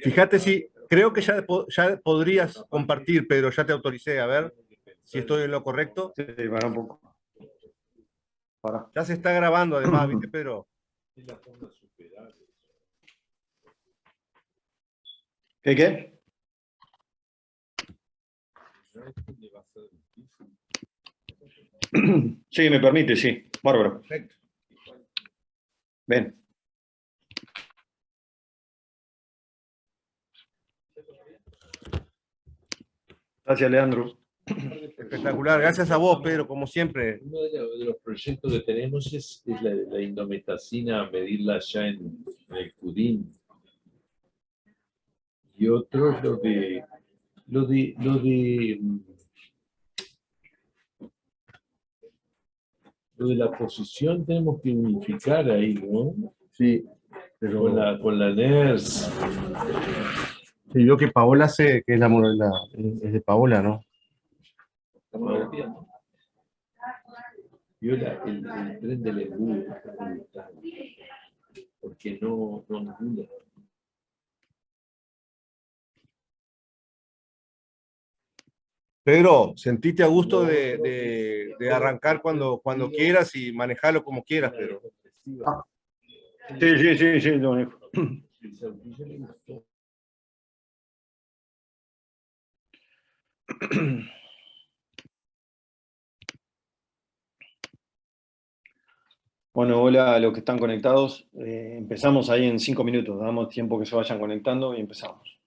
Fíjate si, creo que ya podrías compartir, Pedro, ya te autoricé, a ver si estoy en lo correcto. Sí, para un poco. Para. Ya se está grabando además, ¿viste, Pedro? ¿Qué, qué? Sí, me permite, sí. Bárbaro. Perfecto. Ven. Gracias, Leandro. Espectacular. Gracias a vos, Pedro, como siempre. Uno de los proyectos que tenemos es la indometacina, medirla ya en el CUDIN. Y otro es lo de la posición tenemos que unificar ahí, ¿no? Sí, pero Con la NERS. sí, veo que Paola que es es de Paola, ¿no? Vio el tren del embudo, porque no angula. Pedro, sentite a gusto de arrancar cuando quieras y manejarlo como quieras, Pedro. Ah, sí, sí, sí, sí, lo único. Bueno, hola a los que están conectados. Empezamos ahí en 5 minutos. Damos tiempo que se vayan conectando y empezamos.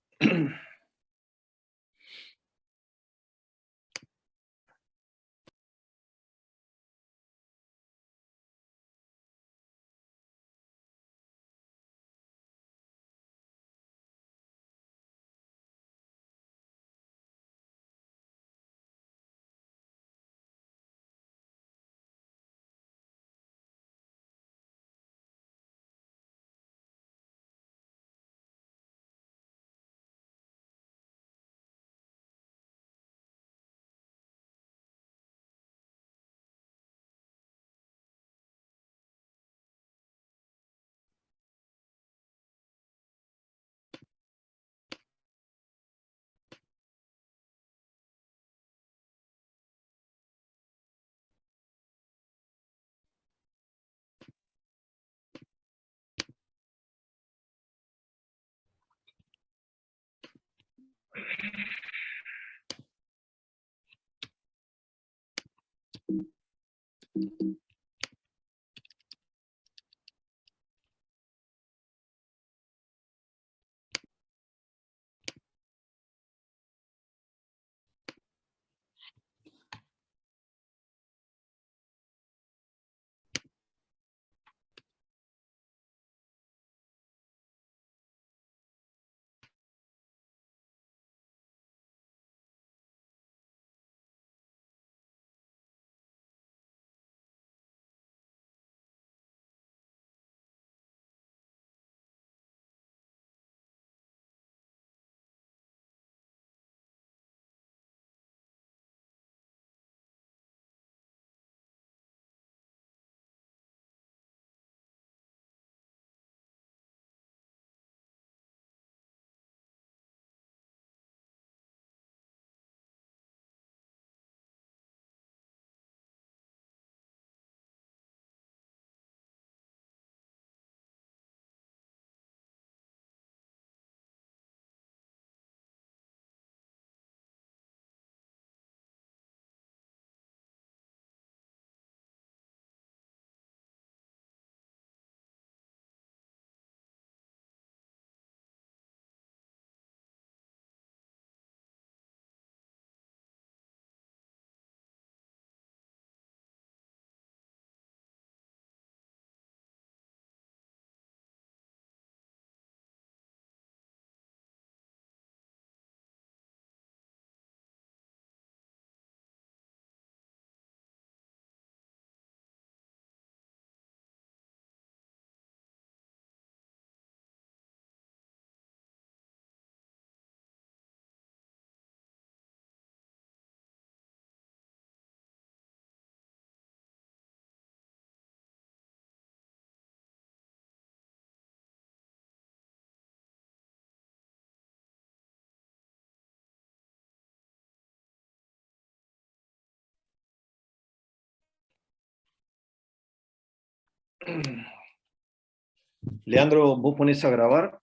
Leandro, vos ponés a grabar.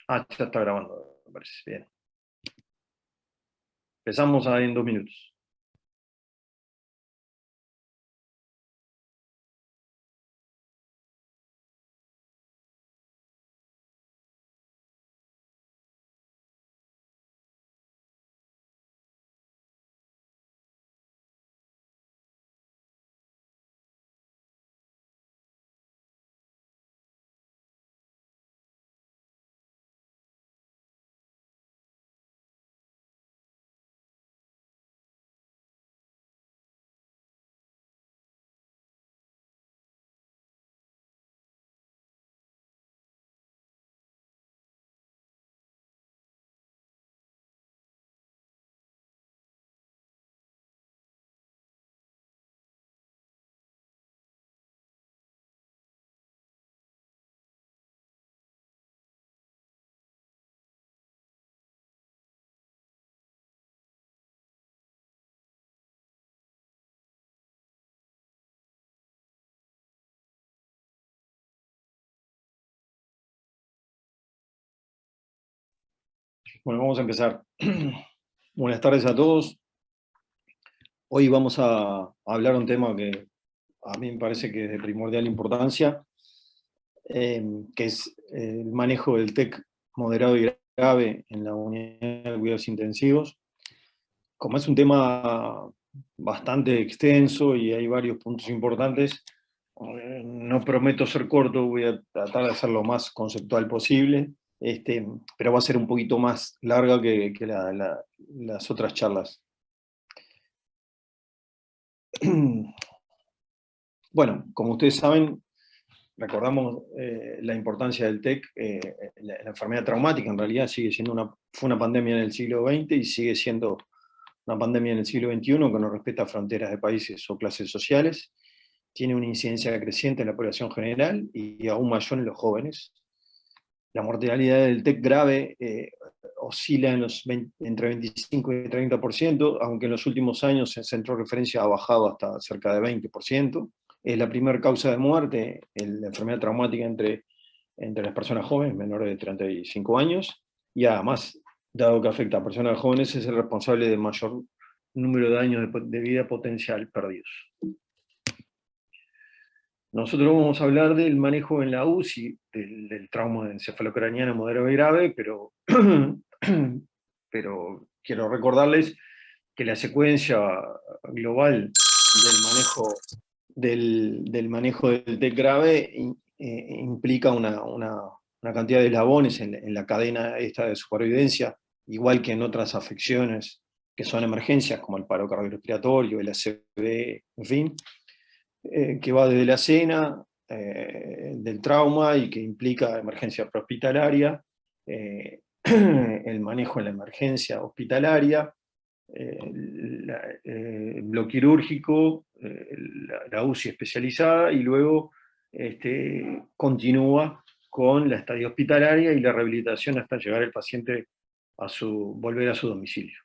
Ah, ya está grabando, me parece. Bien. Empezamos ahí en 2 minutos. Bueno, vamos a empezar. Buenas tardes a todos. Hoy vamos a hablar un tema que a mí me parece que es de primordial importancia, que es el manejo del TEC moderado y grave en la unidad de cuidados intensivos. Como es un tema bastante extenso y hay varios puntos importantes, no prometo ser corto, voy a tratar de ser lo más conceptual posible, pero va a ser un poquito más larga que las otras charlas. Bueno, como ustedes saben, recordamos la importancia del TEC, la enfermedad traumática en realidad fue una pandemia en el siglo XX y sigue siendo una pandemia en el siglo XXI que no respeta fronteras de países o clases sociales, tiene una incidencia creciente en la población general y aún mayor en los jóvenes. La mortalidad del TEC grave oscila entre 25 y 30%, aunque en los últimos años el centro de referencia ha bajado hasta cerca de 20%. Es la primera causa de muerte, la enfermedad traumática entre las personas jóvenes menores de 35 años, y además, dado que afecta a personas jóvenes, es el responsable del mayor número de años de vida potencial perdidos. Nosotros vamos a hablar del manejo en la UCI, del trauma encefalocraniano moderado y grave, pero quiero recordarles que la secuencia global del manejo del TEC grave implica una cantidad de eslabones en la cadena esta de supervivencia, igual que en otras afecciones que son emergencias, como el paro cardiorrespiratorio, el ACV, en fin, que va desde la escena del trauma y que implica emergencia prehospitalaria, el manejo en la emergencia hospitalaria, el bloque quirúrgico, la UCI especializada, y luego continúa con la estadía hospitalaria y la rehabilitación hasta llegar el paciente a volver a su domicilio.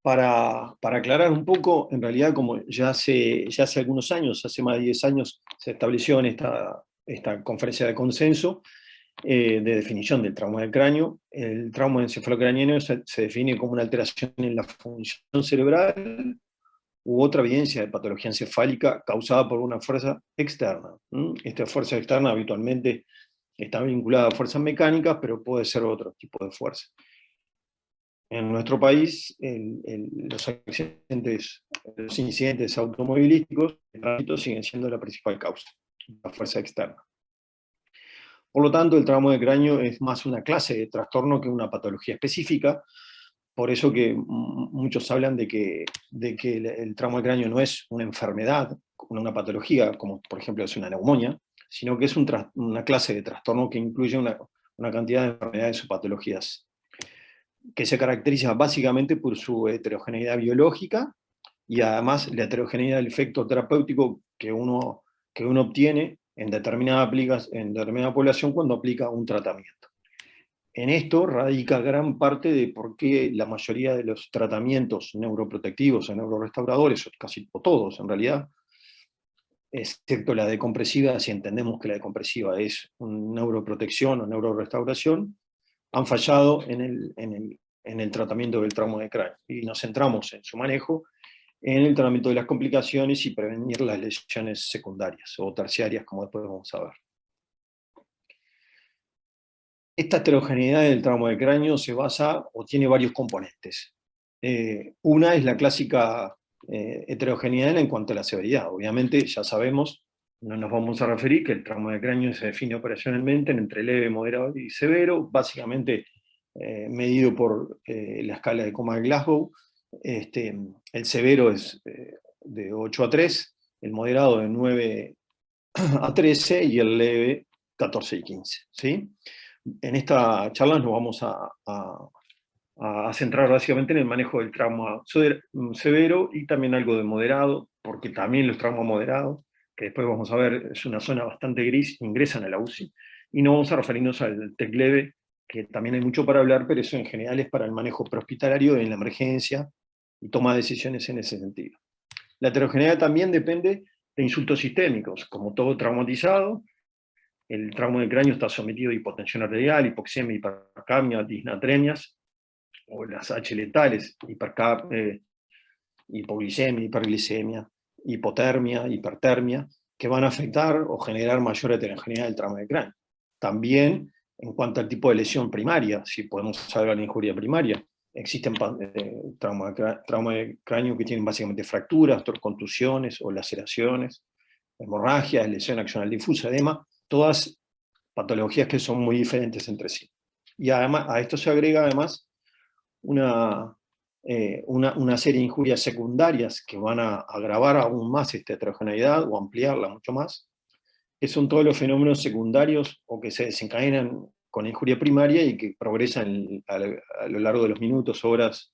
Para aclarar un poco, en realidad, como ya hace algunos años, hace más de 10 años, se estableció en esta conferencia de consenso de definición del trauma del cráneo. El trauma encefalocraniano se define como una alteración en la función cerebral u otra evidencia de patología encefálica causada por una fuerza externa. Esta fuerza externa habitualmente está vinculada a fuerzas mecánicas, pero puede ser otro tipo de fuerza. En nuestro país, los incidentes automovilísticos de tránsito siguen siendo la principal causa, la fuerza externa. Por lo tanto, el trauma del cráneo es más una clase de trastorno que una patología específica. Por eso que muchos hablan de que el trauma del cráneo no es una enfermedad, una patología, como por ejemplo es una neumonía, sino que es una clase de trastorno que incluye una cantidad de enfermedades o patologías, que se caracteriza básicamente por su heterogeneidad biológica y además la heterogeneidad del efecto terapéutico que uno obtiene en determinada población cuando aplica un tratamiento. En esto radica gran parte de por qué la mayoría de los tratamientos neuroprotectivos o neurorestauradores, o casi todos en realidad, excepto la decompresiva, si entendemos que la decompresiva es una neuroprotección o neurorestauración, han fallado en el tratamiento del trauma de cráneo. Y nos centramos en su manejo, en el tratamiento de las complicaciones y prevenir las lesiones secundarias o terciarias, como después vamos a ver. Esta heterogeneidad del trauma de cráneo se basa o tiene varios componentes. Una es la clásica heterogeneidad en cuanto a la severidad. Obviamente, ya sabemos, no nos vamos a referir que el trauma de cráneo se define operacionalmente entre leve, moderado y severo, básicamente medido por la escala de Coma de Glasgow. El severo es de 8 a 3, el moderado de 9 a 13 y el leve 14 y 15. ¿Sí? En esta charla nos vamos a centrar básicamente en el manejo del trauma severo y también algo de moderado, porque también los traumas moderados, que después vamos a ver, es una zona bastante gris, ingresan a la UCI, y no vamos a referirnos al TEC leve, que también hay mucho para hablar, pero eso en general es para el manejo prehospitalario en la emergencia y toma de decisiones en ese sentido. La heterogeneidad también depende de insultos sistémicos, como todo traumatizado. El trauma del cráneo está sometido a hipotensión arterial, hipoxemia, hipercapnia, disnatremias, o las H letales, hipoglicemia, hiperglicemia, hipotermia, hipertermia, que van a afectar o generar mayor heterogeneidad del trauma del cráneo. También, en cuanto al tipo de lesión primaria, si podemos hablar de injuria primaria, existen trauma de cráneo que tienen básicamente fracturas, contusiones o laceraciones, hemorragias, lesión axonal difusa, edema, todas patologías que son muy diferentes entre sí. Y además, a esto se agrega además una serie de injurias secundarias que van a agravar aún más esta heterogeneidad o ampliarla mucho más, que son todos los fenómenos secundarios o que se desencadenan con injuria primaria y que progresan a lo largo de los minutos, horas,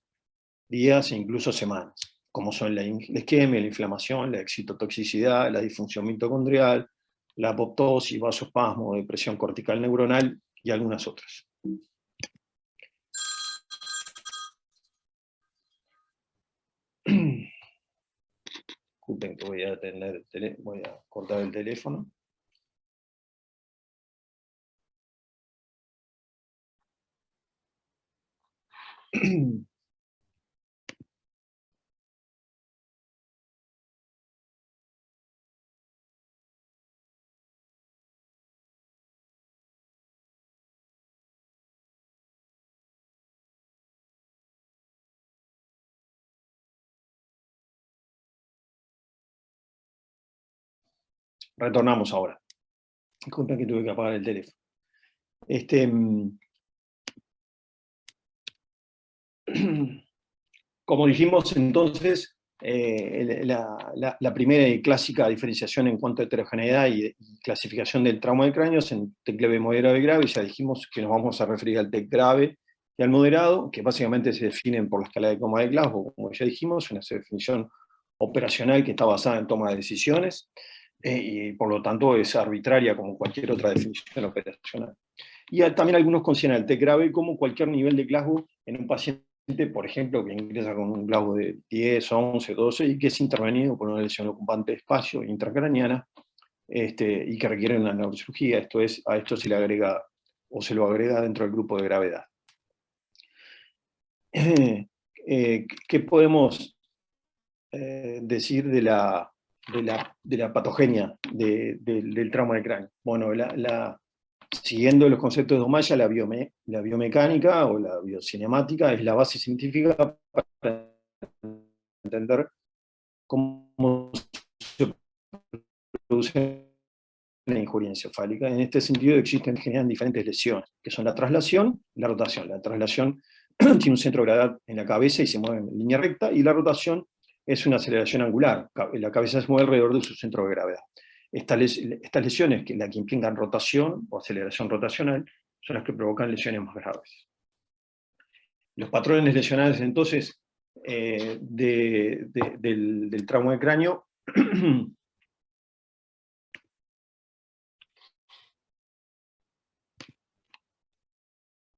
días e incluso semanas, como son la isquemia, la inflamación, la excitotoxicidad, la disfunción mitocondrial, la apoptosis, vasospasmo, depresión cortical neuronal y algunas otras. Disculpen que voy a cortar el teléfono. Retornamos ahora. Disculpen que tuve que apagar el teléfono. Como dijimos entonces, la primera y clásica diferenciación en cuanto a heterogeneidad y clasificación del trauma de cráneo es en TEC leve, moderado y grave. Ya dijimos que nos vamos a referir al TEC grave y al moderado, que básicamente se definen por la escala de Coma de Glasgow, como ya dijimos, una definición operacional que está basada en toma de decisiones, y por lo tanto es arbitraria como cualquier otra definición operacional. Y también algunos consideran el TEC grave como cualquier nivel de Glasgow en un paciente, por ejemplo, que ingresa con un Glasgow de 10, 11, 12 y que es intervenido por una lesión ocupante de espacio intracraniana y que requiere una neurocirugía. Esto es, a esto se le agrega o se lo agrega dentro del grupo de gravedad. ¿Qué podemos decir de la patogenia del trauma de cráneo? Bueno, siguiendo los conceptos de Omaya, la biomecánica o la biocinemática es la base científica para entender cómo se produce la injuria encefálica. En este sentido generan diferentes lesiones, que son la traslación y la rotación. La traslación tiene un centro de gravedad en la cabeza y se mueve en línea recta, y la rotación es una aceleración angular. La cabeza se mueve alrededor de su centro de gravedad. Estas lesiones, las que implican rotación o aceleración rotacional, son las que provocan lesiones más graves. Los patrones lesionales, entonces, del trauma de cráneo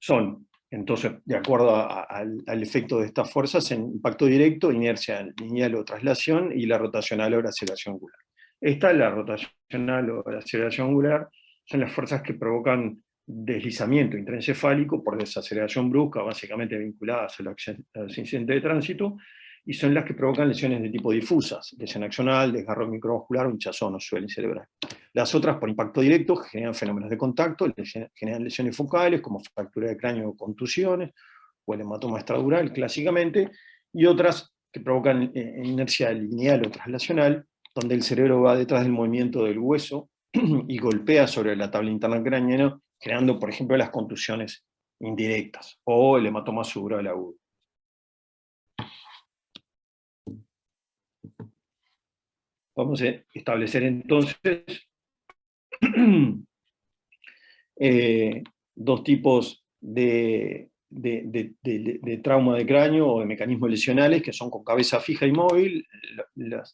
son, entonces, de acuerdo al efecto de estas fuerzas, en impacto directo, inercia lineal o traslación, y la rotacional o la aceleración angular. Esta, la rotacional o la aceleración angular, son las fuerzas que provocan deslizamiento intraencefálico por desaceleración brusca, básicamente vinculadas a los incidentes de tránsito, y son las que provocan lesiones de tipo difusas, lesión axonal, desgarro microvascular o hinchazón o swelling cerebral. Las otras, por impacto directo, generan fenómenos de contacto, generan lesiones focales, como fractura de cráneo o contusiones, o el hematoma extradural, clásicamente, y otras que provocan inercia lineal o traslacional, donde el cerebro va detrás del movimiento del hueso y golpea sobre la tabla interna craneana, creando, por ejemplo, las contusiones indirectas, o el hematoma subdural agudo. Vamos a establecer entonces dos tipos de trauma de cráneo o de mecanismos lesionales, que son con cabeza fija y móvil. Las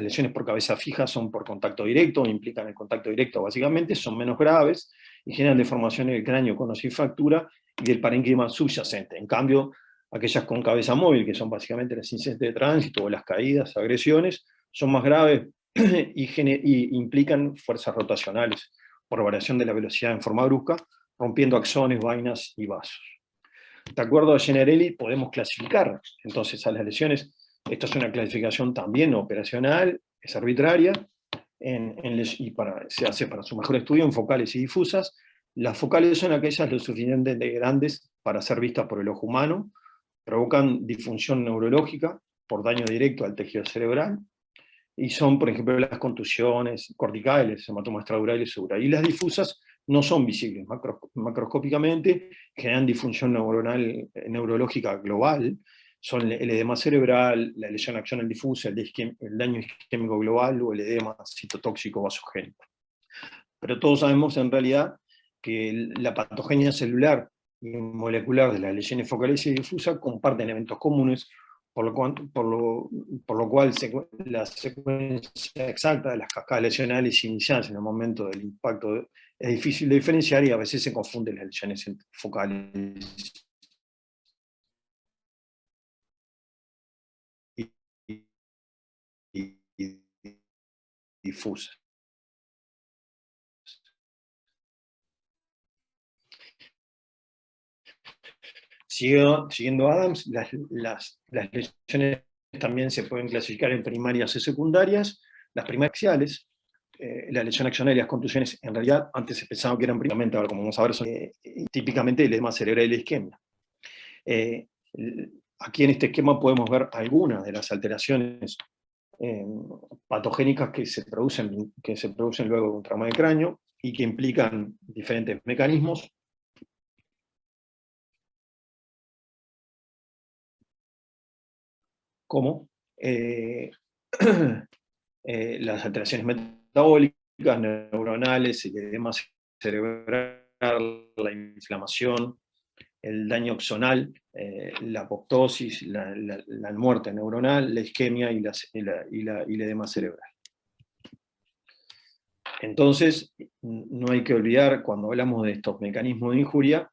lesiones por cabeza fija son por contacto directo, implican el contacto directo básicamente, son menos graves y generan deformaciones del cráneo con o sin fractura y del parénquima subyacente. En cambio, aquellas con cabeza móvil, que son básicamente los incidentes de tránsito o las caídas, agresiones, son más graves y implican fuerzas rotacionales por variación de la velocidad en forma brusca, rompiendo axones, vainas y vasos. De acuerdo a Generelli, podemos clasificar entonces a las lesiones. Esto es una clasificación también operacional, es arbitraria, se hace para su mejor estudio en focales y difusas. Las focales son aquellas lo suficientemente grandes para ser vistas por el ojo humano, provocan disfunción neurológica por daño directo al tejido cerebral, y son, por ejemplo, las contusiones corticales, hematomas extradural y subdural. Y las difusas no son visibles macroscópicamente, generan disfunción neuronal, neurológica global, son el edema cerebral, la lesión axonal difusa, el daño isquémico global o el edema citotóxico vasogénico. Pero todos sabemos en realidad que la patogenia celular y molecular de las lesiones focales y difusas comparten elementos comunes, por lo cual la secuencia exacta de las cascadas lesionales iniciales en el momento del impacto es difícil de diferenciar, y a veces se confunden las lesiones focales y difusas. Siguiendo Adams, las lesiones también se pueden clasificar en primarias y secundarias. Las primarias axiales, la lesión axonal y las contusiones, en realidad antes se pensaba que eran primariamente, ahora como vamos a ver, son típicamente el edema cerebral y la isquemia. Aquí en este esquema podemos ver algunas de las alteraciones patogénicas que se producen luego de un trauma de cráneo y que implican diferentes mecanismos. Como las alteraciones metabólicas, neuronales, el edema cerebral, la inflamación, el daño axonal, la apoptosis, la muerte neuronal, la isquemia y el edema cerebral. Entonces, no hay que olvidar, cuando hablamos de estos mecanismos de injuria,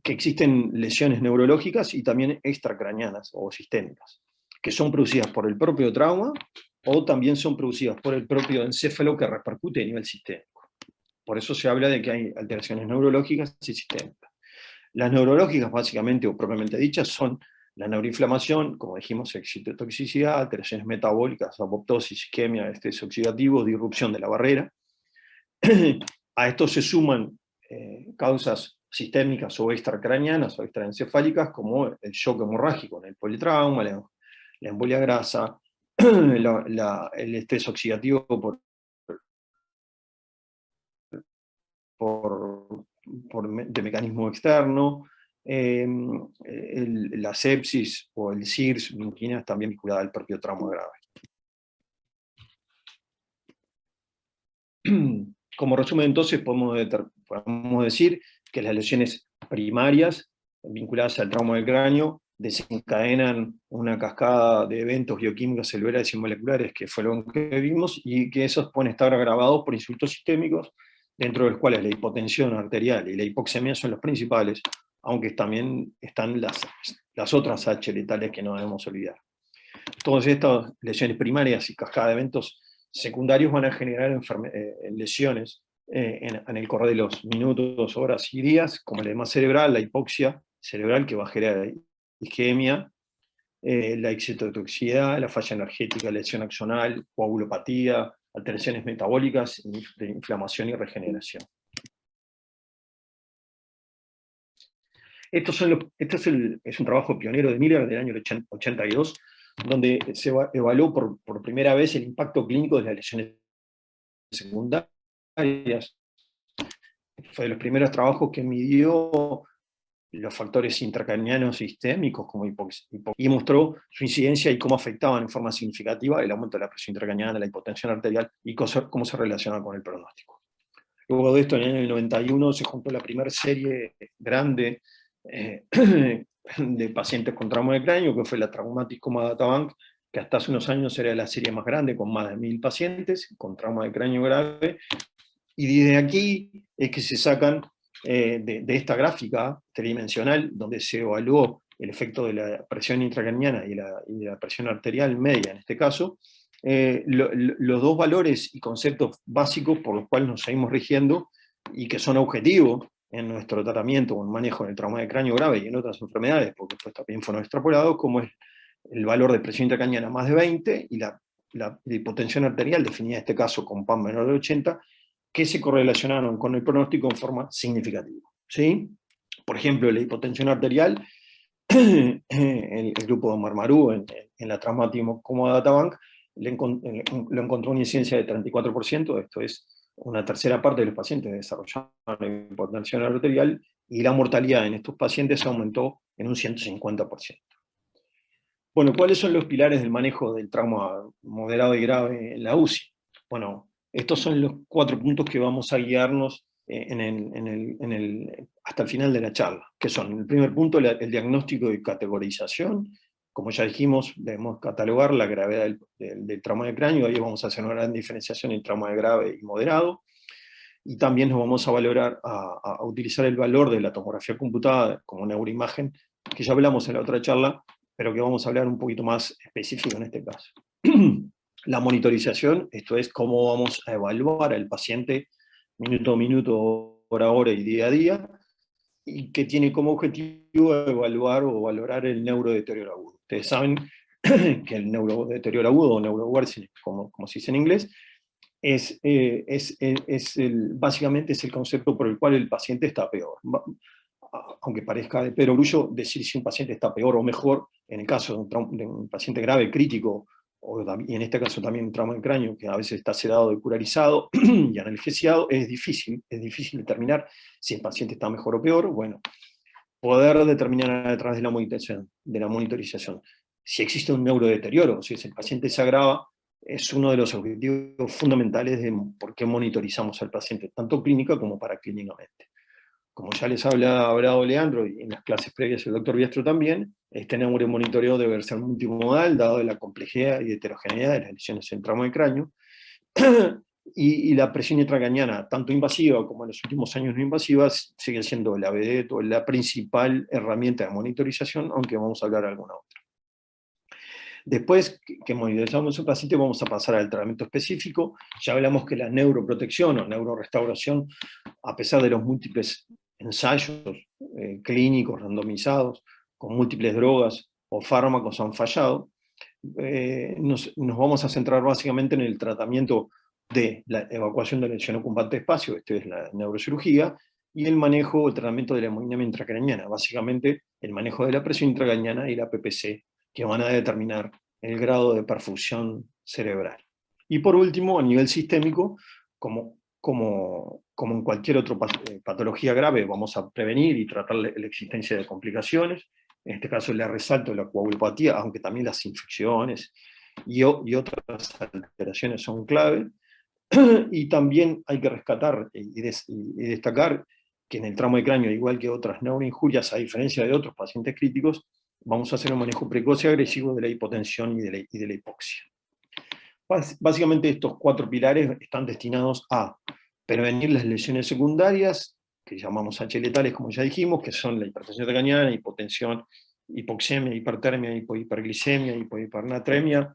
que existen lesiones neurológicas y también extracraneanas o sistémicas, que son producidas por el propio trauma o también son producidas por el propio encéfalo que repercute a nivel sistémico. Por eso se habla de que hay alteraciones neurológicas y sistémicas. Las neurológicas, básicamente o propiamente dichas, son la neuroinflamación, como dijimos, excitotoxicidad, alteraciones metabólicas, apoptosis, isquemia, estrés oxidativo, disrupción de la barrera. A esto se suman causas sistémicas o extracraneanas o extraencefálicas, como el shock hemorrágico en el politrauma, la embolia grasa, el estrés oxidativo de mecanismo externo, la sepsis o el SIRS, también vinculada al propio trauma grave. Como resumen, entonces, podemos decir que las lesiones primarias vinculadas al trauma del cráneo desencadenan una cascada de eventos bioquímicos celulares y moleculares, que fue lo que vimos, y que esos pueden estar agravados por insultos sistémicos, dentro de los cuales la hipotensión arterial y la hipoxemia son los principales, aunque también están las otras H letales que no debemos olvidar. Todas estas lesiones primarias y cascada de eventos secundarios van a generar lesiones en el correr de los minutos, horas y días, como el edema cerebral, la hipoxia cerebral, que va a generar isquemia, la excitotoxicidad, la falla energética, lesión axonal, coagulopatía, alteraciones metabólicas, de inflamación y regeneración. Este es un trabajo pionero de Miller del año 82, donde se evaluó por primera vez el impacto clínico de las lesiones secundarias. Fue de los primeros trabajos que midió los factores intracranianos sistémicos como y mostró su incidencia y cómo afectaban en forma significativa el aumento de la presión intracraniana, la hipotensión arterial y cómo se relacionaba con el pronóstico. Luego de esto, en el año 91, se juntó la primera serie grande de pacientes con trauma de cráneo, que fue la Traumatic Coma Data Bank, que hasta hace unos años era la serie más grande, con más de 1000 pacientes con trauma de cráneo grave, y desde aquí es que se sacan de esta gráfica tridimensional, donde se evaluó el efecto de la presión intracraniana y la presión arterial media, en este caso, los dos valores y conceptos básicos por los cuales nos seguimos rigiendo, y que son objetivos en nuestro tratamiento o en manejo del trauma de cráneo grave y en otras enfermedades, porque pues también fueron extrapolados, como es el valor de presión intracraniana más de 20 y la hipotensión arterial, definida en este caso con PAN menor de 80, que se correlacionaron con el pronóstico en forma significativa. ¿Sí? Por ejemplo, la hipotensión arterial, el grupo de Marmarú en la Traumatic Coma Data Bank lo encontró una incidencia de 34%, esto es una tercera parte de los pacientes desarrollaron hipotensión arterial, y la mortalidad en estos pacientes aumentó en un 150%. Bueno, ¿cuáles son los pilares del manejo del trauma moderado y grave en la UCI? Bueno, estos son los 4 puntos que vamos a guiarnos hasta el final de la charla, que son: el primer punto, el diagnóstico y categorización. Como ya dijimos, debemos catalogar la gravedad del trauma de cráneo, ahí vamos a hacer una gran diferenciación entre trauma de grave y moderado, y también nos vamos a valorar, a utilizar el valor de la tomografía computada como neuroimagen, que ya hablamos en la otra charla, pero que vamos a hablar un poquito más específico en este caso. La monitorización, esto es cómo vamos a evaluar al paciente minuto a minuto, hora a hora y día a día, y que tiene como objetivo evaluar o valorar el neurodeterioro agudo. Ustedes saben que el neurodeterioro agudo, o neuroworsening, como se dice en inglés, básicamente es el concepto por el cual el paciente está peor. Aunque parezca de perogrullo decir si un paciente está peor o mejor, en el caso de un paciente grave, crítico, y en este caso también un trauma de cráneo, que a veces está sedado y curarizado y analgesiado, es difícil determinar si el paciente está mejor o peor. Bueno, poder determinar a través de la monitorización si existe un neurodeterioro, si el paciente se agrava, es uno de los objetivos fundamentales de por qué monitorizamos al paciente, tanto clínica como paraclínicamente. Como ya les ha hablado Leandro, y en las clases previas el doctor Biestro también, este neuromonitoreo debe ser multimodal, dado la complejidad y heterogeneidad de las lesiones en trauma de cráneo, y la presión intracraniana, tanto invasiva como en los últimos años no invasivas, sigue siendo la vedette o la principal herramienta de monitorización, aunque vamos a hablar de alguna otra. Después que monitorizamos un paciente, vamos a pasar al tratamiento específico. Ya hablamos que la neuroprotección o neurorestauración, a pesar de los múltiples ensayos clínicos randomizados, con múltiples drogas o fármacos han fallado, nos vamos a centrar básicamente en el tratamiento de la evacuación de la lesión ocupante de espacio, esto es la neurocirugía, y el manejo o tratamiento de la hemodinamia intracraniana, básicamente el manejo de la presión intracraniana y la PPC, que van a determinar el grado de perfusión cerebral. Y por último, a nivel sistémico, como en cualquier otra patología grave, vamos a prevenir y tratar la existencia de complicaciones. En este caso le resalto la coagulopatía, aunque también las infecciones y otras alteraciones son clave. Y también hay que rescatar y destacar que en el trauma de cráneo, igual que otras neuroinjurias, a diferencia de otros pacientes críticos, vamos a hacer un manejo precoz y agresivo de la hipotensión y de la hipoxia. Básicamente estos 4 pilares están destinados a prevenir las lesiones secundarias, que llamamos H letales, como ya dijimos, que son la hipertensión intracraniana, hipotensión, hipoxemia, hipertermia, hiperglicemia, hipernatremia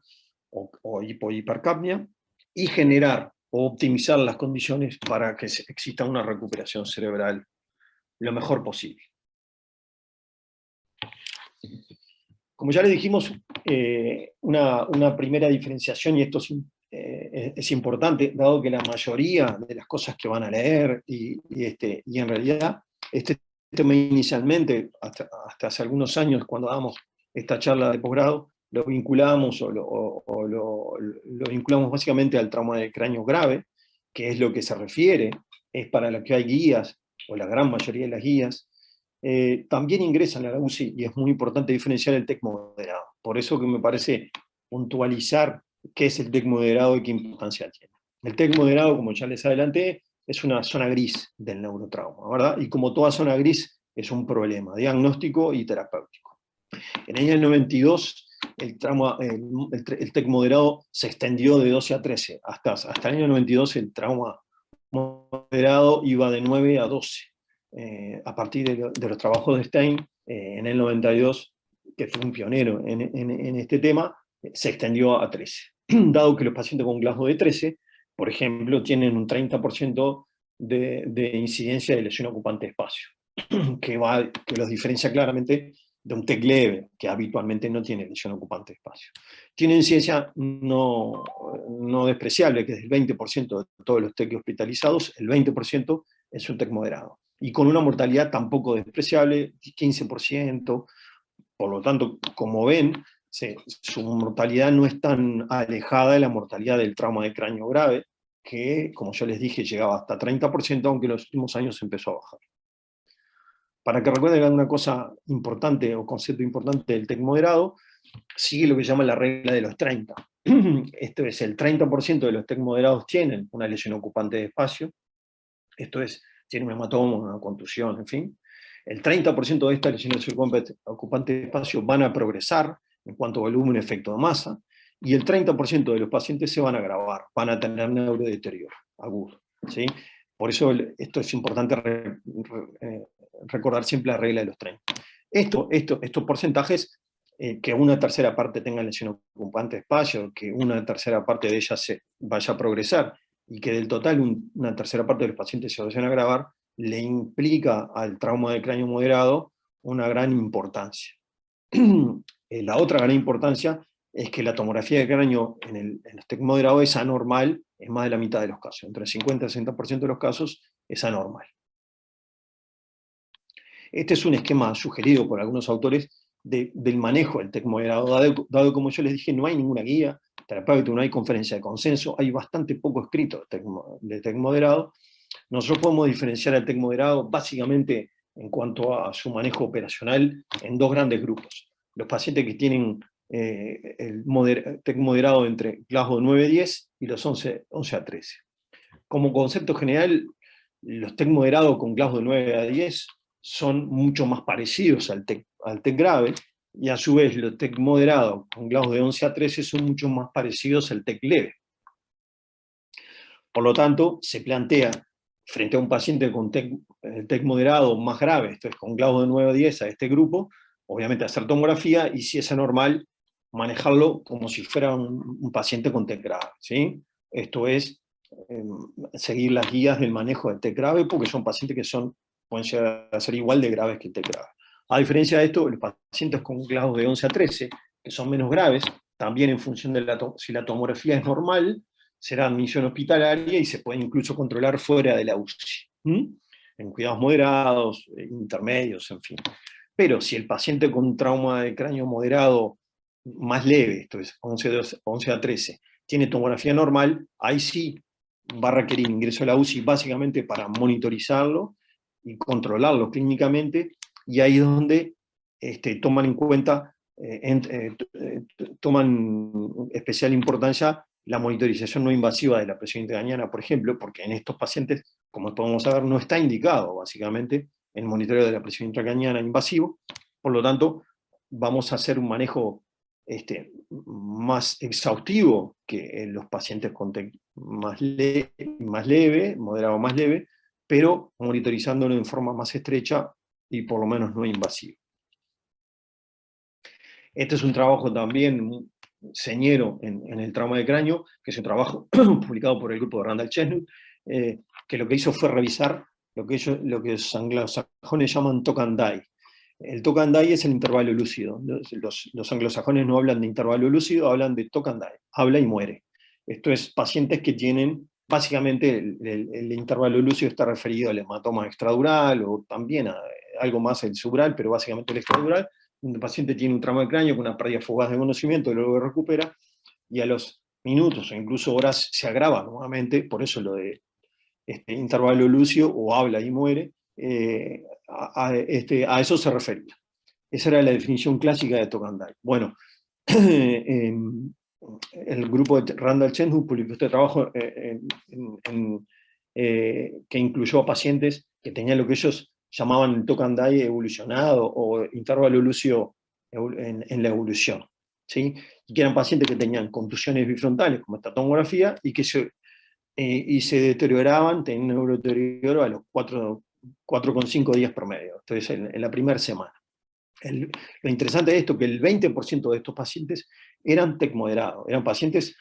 o hipercapnia, y generar o optimizar las condiciones para que exista una recuperación cerebral lo mejor posible. Como ya le dijimos, una primera diferenciación, y esto es importante, dado que la mayoría de las cosas que van a leer, y en realidad este tema inicialmente, hasta hace algunos años, cuando damos esta charla de posgrado, lo vinculamos lo vinculamos básicamente al trauma de cráneo grave, que es lo que se refiere, es para lo que hay guías, o la gran mayoría de las guías. También ingresan a la UCI, y es muy importante diferenciar el TEC moderado. Por eso que me parece puntualizar qué es el TEC moderado y qué importancia tiene. El TEC moderado, como ya les adelanté, es una zona gris del neurotrauma, ¿verdad? Y como toda zona gris, es un problema diagnóstico y terapéutico. En el año 92, el TEC moderado se extendió de 12 a 13. Hasta el año 92 el trauma moderado iba de 9 a 12. A partir de los trabajos de Stein, en el 92, que fue un pionero en este tema, se extendió a 13. Dado que los pacientes con Glasgow de 13, por ejemplo, tienen un 30% de incidencia de lesión ocupante de espacio, que los diferencia claramente de un TEC leve, que habitualmente no tiene lesión ocupante de espacio. Tiene incidencia no despreciable, que es el 20% de todos los TEC hospitalizados, el 20% es un TEC moderado. Y con una mortalidad tampoco despreciable, 15%, por lo tanto, como ven, su mortalidad no es tan alejada de la mortalidad del trauma de cráneo grave, que, como yo les dije, llegaba hasta 30%, aunque en los últimos años empezó a bajar. Para que recuerden una cosa importante, o concepto importante del TEC moderado, sigue lo que se llama la regla de los 30. Esto es, el 30% de los TEC moderados tienen una lesión ocupante de espacio, esto es, tiene un hematoma, una contusión, en fin. El 30% de estas lesiones ocupantes de espacio van a progresar en cuanto a volumen y efecto de masa, y el 30% de los pacientes se van a agravar, van a tener neurodeterioro agudo, ¿sí? Por eso esto es importante recordar siempre la regla de los 30. Estos porcentajes, que una tercera parte tenga lesión ocupante de espacio, que una tercera parte de ellas se vaya a progresar, y que del total una tercera parte de los pacientes se vayan a agravar, le implica al trauma de cráneo moderado una gran importancia. La otra gran importancia es que la tomografía de cráneo en el TEC moderado es anormal en más de la mitad de los casos, entre el 50 y el 60% de los casos es anormal. Este es un esquema sugerido por algunos autores del manejo del TEC moderado, dado como yo les dije, no hay ninguna guía terapéutica, no hay conferencia de consenso, hay bastante poco escrito de TEC moderado. Nosotros podemos diferenciar el TEC moderado básicamente en cuanto a su manejo operacional en 2 grandes grupos. Los pacientes que tienen el TEC moderado entre Glasgow 9 a 10 y los 11 a 13. Como concepto general, los TEC moderados con Glasgow 9 a 10 son mucho más parecidos al TEC grave, y a su vez los TEC moderados con Glasgow de 11 a 13 son mucho más parecidos al TEC leve. Por lo tanto, se plantea, frente a un paciente con TEC moderado más grave, esto es con Glasgow de 9 a 10 a este grupo, obviamente hacer tomografía, y si es anormal, manejarlo como si fuera un paciente con TEC grave, ¿sí? Esto es, seguir las guías del manejo del TEC grave, porque son pacientes que pueden llegar a ser igual de graves que el TEC grave. A diferencia de esto, los pacientes con Glasgow de 11 a 13, que son menos graves, también en función de si la tomografía es normal, será admisión hospitalaria y se puede incluso controlar fuera de la UCI, en cuidados moderados, intermedios, en fin. Pero si el paciente con trauma de cráneo moderado más leve, esto es 11 a 13, tiene tomografía normal, ahí sí va a requerir ingreso a la UCI básicamente para monitorizarlo y controlarlo clínicamente, y ahí es donde toman en cuenta, toman especial importancia la monitorización no invasiva de la presión intracraniana, por ejemplo, porque en estos pacientes, como podemos saber, no está indicado básicamente el monitoreo de la presión intracraniana invasivo. Por lo tanto, vamos a hacer un manejo más exhaustivo que en los pacientes con TEC más leve, moderado o más leve, pero monitorizándolo en forma más estrecha y por lo menos no invasiva. Este es un trabajo también señero en el trauma de cráneo, que es un trabajo publicado por el grupo de Randall Chestnut, que lo que hizo fue revisar lo que los anglosajones llaman talk and die. El talk and die es el intervalo lúcido. Los anglosajones no hablan de intervalo lúcido, hablan de talk and die, habla y muere. Esto es pacientes que tienen, básicamente el intervalo lúcido está referido al hematoma extradural o también a algo más el subdural, pero básicamente el extradural, donde el paciente tiene un trauma de cráneo con una pérdida fugaz de conocimiento y luego recupera, y a los minutos o incluso horas se agrava nuevamente, por eso lo de intervalo lúcido o habla y muere, a eso se refería. Esa era la definición clásica de talk and die. Bueno, el grupo de Randall Chestnut publicó este trabajo que incluyó a pacientes que tenían lo que ellos llamaban el talk and die evolucionado o intervalo lúcido en la evolución, ¿sí? Y que eran pacientes que tenían contusiones bifrontales, como esta tomografía, y que se deterioraban, tenían un neurodeterioro a los 4,5 días promedio, entonces en la primera semana. Lo interesante de esto es que el 20% de estos pacientes eran TEC moderados, eran pacientes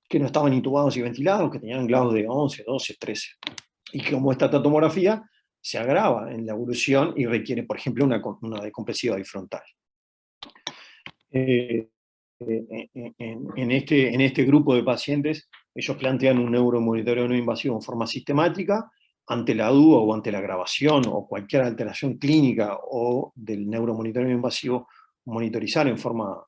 que no estaban intubados y ventilados, que tenían grados de 11, 12, 13. Y que como esta tomografía se agrava en la evolución y requiere, por ejemplo, una decompresiva bifrontal. En este grupo de pacientes, ellos plantean un neuromonitoreo no invasivo en forma sistemática, ante la duda o ante la agravación o cualquier alteración clínica o del neuromonitoreo invasivo, monitorizar en forma